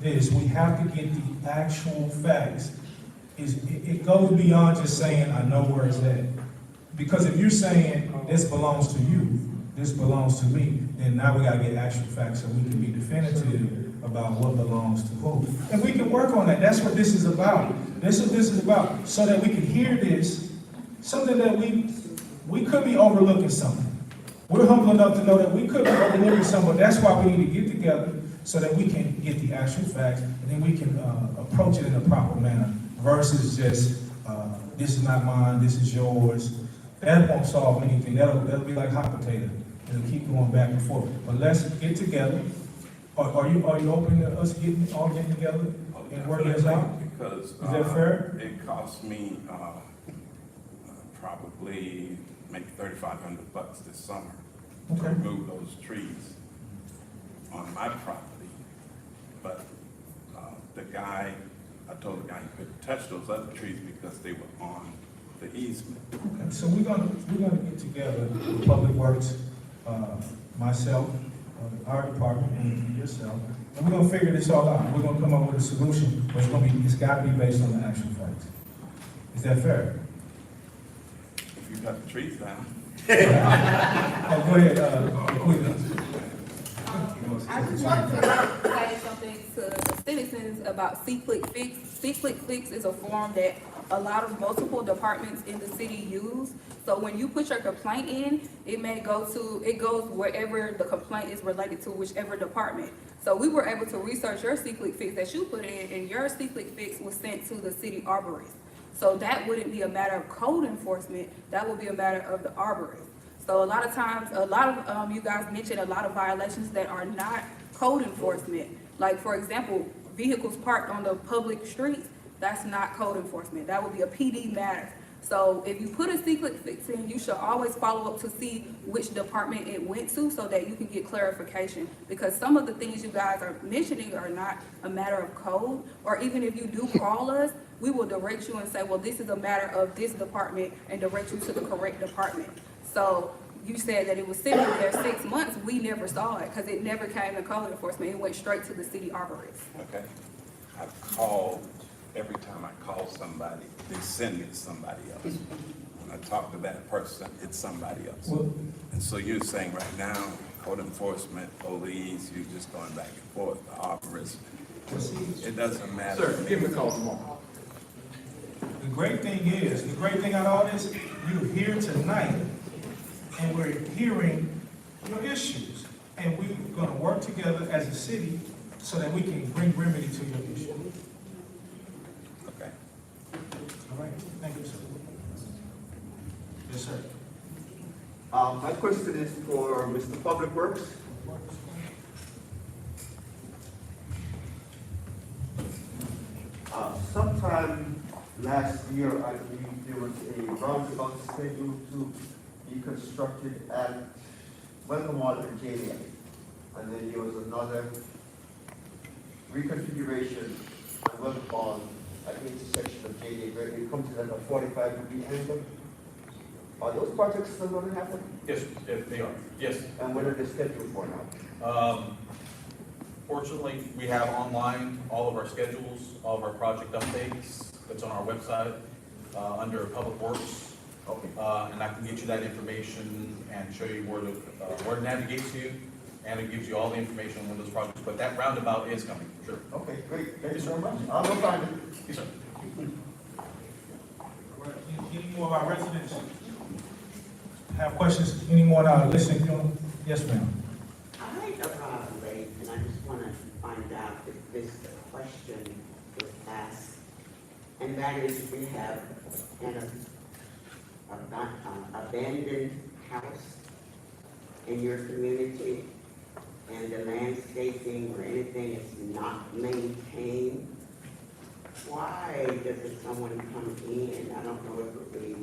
this, we have to get the actual facts. It goes beyond just saying, I know where it's at. Because if you're saying, this belongs to you, this belongs to me, then now we gotta get actual facts so we can be definitive about what belongs to who. And we can work on that. That's what this is about. This is what this is about, so that we can hear this, something that we could be overlooking something. We're humble enough to know that we could be overlooking something, but that's why we need to get together so that we can get the actual facts, and then we can approach it in a proper manner, versus just, this is not mine, this is yours. That won't solve anything. That'll be like hot potato. It'll keep going back and forth. But let's get together. Are you open to us getting together and working this out? Because is that fair? It cost me probably make $3,500 this summer to Okay. remove those trees on my property. But the guy, I told the guy he couldn't touch those other trees because they were on the easement. Okay, so we're gonna get together with Public Works, myself, our department, and yourself, and we're gonna figure this all out. We're gonna come up with a solution, but it's gotta be based on the actual facts. Is that fair? If you cut the trees down. Oh, go ahead, Queen. I just want to say something to the citizens about C-Click Fix. C-Click Fix is a form that a lot of multiple departments in the city use. So when you put your complaint in, it goes wherever the complaint is related to, whichever department. So we were able to research your C-Click Fix that you put in, and your C-Click Fix was sent to the city arborist. So that wouldn't be a matter of code enforcement, that would be a matter of the arborist. So a lot of times, you guys mentioned a lot of violations that are not code enforcement. Like, for example, vehicles parked on the public streets, that's not code enforcement. That would be a PD matter. So if you put a C-Click Fix in, you should always follow up to see which department it went to so that you can get clarification. Because some of the things you guys are mentioning are not a matter of code, or even if you do call us, we will direct you and say, well, this is a matter of this department, and direct you to the correct department. So you said that it was sitting there 6 months, we never saw it, because it never came to code enforcement, it went straight to the city arborist. Okay. I call, every time I call somebody, they send me to somebody else. When I talk to that person, it's somebody else. And so you're saying right now, code enforcement, police, you're just going back and forth, the arborist. It doesn't matter. Sir, give me a call tomorrow. The great thing out of all this, you're here tonight, and we're hearing your issues. And we're gonna work together as a city so that we can bring remedy to your issue. Okay. All right, thank you, sir. Yes, sir. My question is for Mr. Public Works. Sometime last year, I believe there was a roundabout scheduled to be constructed at Welcome Hall in Virginia. And then there was another reconfiguration at Welcome Hall at the intersection of JDA, where it comes in at a 45-degree angle. Are those projects still going to happen? Yes, they are, yes. And when are they scheduled for now? Fortunately, we have online all of our schedules, all of our project updates. It's on our website under Public Works. Okay. And I can get you that information and show you where to navigate to, and it gives you all the information on those projects. But that roundabout is coming, sure. Okay, great. Thank you so much. I'll go find it. Yes, sir. Any more of our residents have questions? Any more listening? Yes, ma'am. I arrived late, and I just want to find out if this question was asked. And that is, we have an abandoned house in your community, and the landscaping or anything is not maintained. Why doesn't someone come in? I don't know if it would be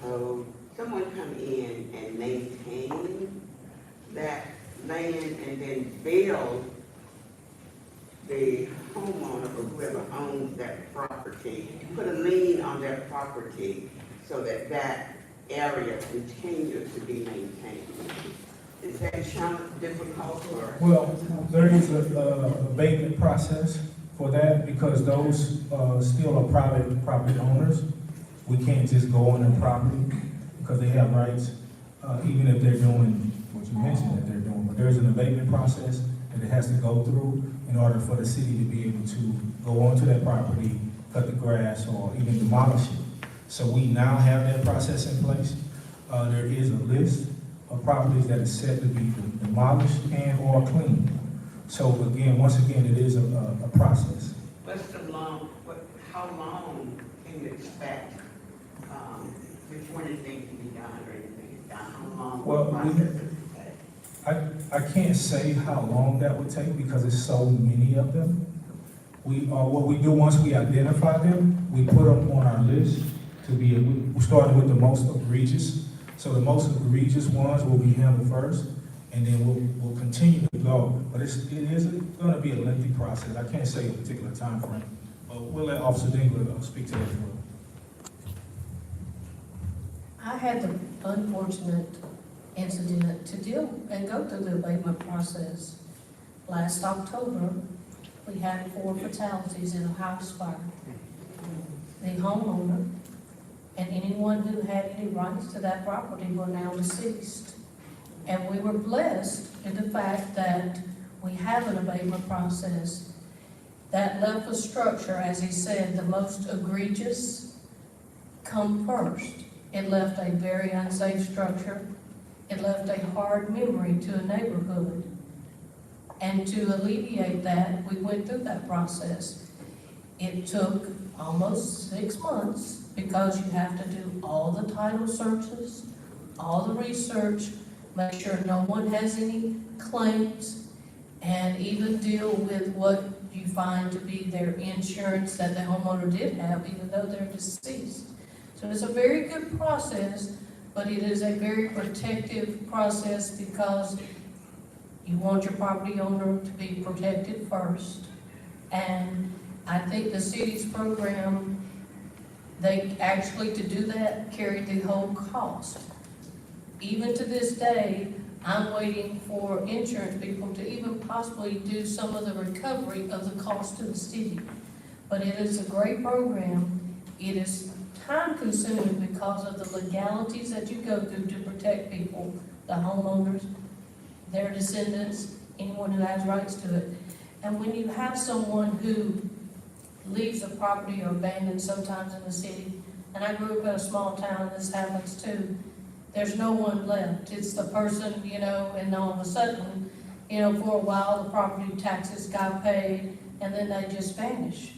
code. Someone come in and maintain that land and then bill the homeowner or whoever owns that property, put a lien on that property so that that area continues to be maintained. Is that challenge difficult or? Well, there is a abatement process for that because those still are private property owners. We can't just go on their property because they have rights, even if they're doing what you mentioned that they're doing. But there's an abatement process that it has to go through in order for the city to be able to go onto that property, cut the grass, or even demolish it. So we now have that process in place. There is a list of properties that is set to be demolished and or cleaned. So again, once again, it is a process. How long can you expect before anything can be done or anything is done? How long will the process take? I can't say how long that would take because there's so many of them. What we do once we identify them, we put them on our list to be, we started with the most egregious. So the most egregious ones will be handled first, and then we'll continue to go. But it is gonna be a lengthy process. I can't say a particular time frame, but we'll let Officer Dingler speak to that as well. I had the unfortunate incident to deal and go through the abatement process. Last October, we had 4 fatalities in a house fire. The homeowner and anyone who had any rights to that property were now deceased. And we were blessed in the fact that we have an abatement process that left the structure, as he said, the most egregious come first. It left a very unsafe structure. It left a hard memory to a neighborhood. And to alleviate that, we went through that process. It took almost 6 months because you have to do all the title searches, all the research, make sure no one has any claims, and even deal with what you find to be their insurance that the homeowner did have, even though they're deceased. So it's a very good process, but it is a very protective process because you want your property owner to be protected first. And I think the city's program, they actually, to do that, carry the whole cost. Even to this day, I'm waiting for insurance people to even possibly do some of the recovery of the cost to the city. But it is a great program. It is time consuming because of the legalities that you go through to protect people, the homeowners, their descendants, anyone who has rights to it. And when you have someone who leaves a property or abandoned sometimes in the city, and I grew up in a small town and this happens too, there's no one left. It's the person, you know, and all of a sudden, you know, for a while the property taxes got paid and then they just vanish.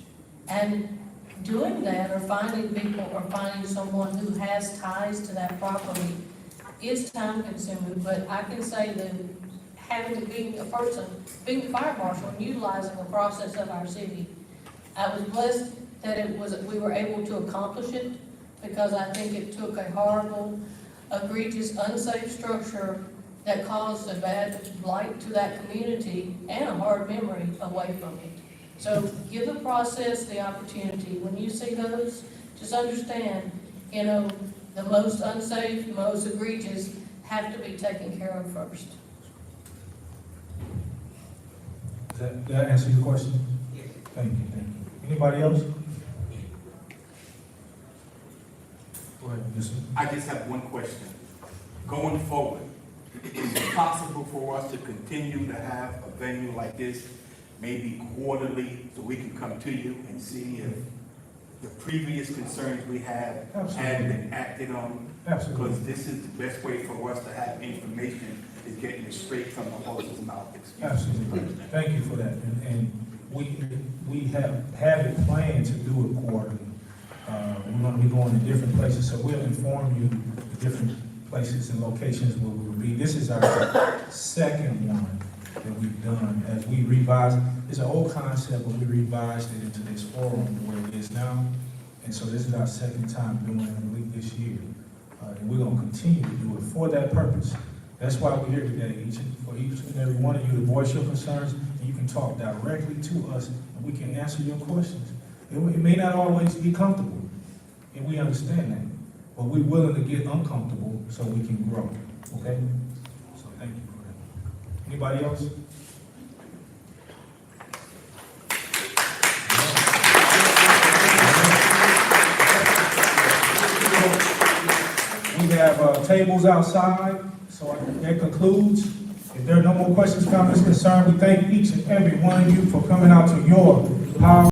And doing that or finding people or finding someone who has ties to that property is time consuming, but I can say that having to be a person, being a fire marshal and utilizing the process of our city, I was blessed that we were able to accomplish it because I think it took a horrible, egregious, unsafe structure that caused a bad blight to that community and a hard memory away from it. So give the process the opportunity. When you see those, just understand, you know, the most unsafe, most egregious have to be taken care of first. Did that answer your question? Yes. Thank you, thank you. Anybody else? Go ahead, Mr. I just have one question. Going forward, is it possible for us to continue to have a venue like this, maybe quarterly, so we can come to you and see if the previous concerns we had had been acted on? Absolutely. Because this is the best way for us to have information, is getting it straight from the horse's mouth. Absolutely. Thank you for that. And we have it planned to do it quarterly. We're going to be going to different places, so we'll inform you the different places and locations where we will be. This is our second one that we've done as we revised. It's an old concept, but we revised it into this forum where it is now. And so this is our second time doing it, I believe, this year. And we're going to continue to do it for that purpose. That's why we're here today, for each and every one of you to voice your concerns, and you can talk directly to us, and we can answer your questions. It may not always be comfortable, and we understand that, but we're willing to get uncomfortable so we can grow, okay? So thank you for that. Anybody else? We have tables outside, so that concludes. If there are no more questions, comments, concerns, we thank each and every one of you for coming out to your power.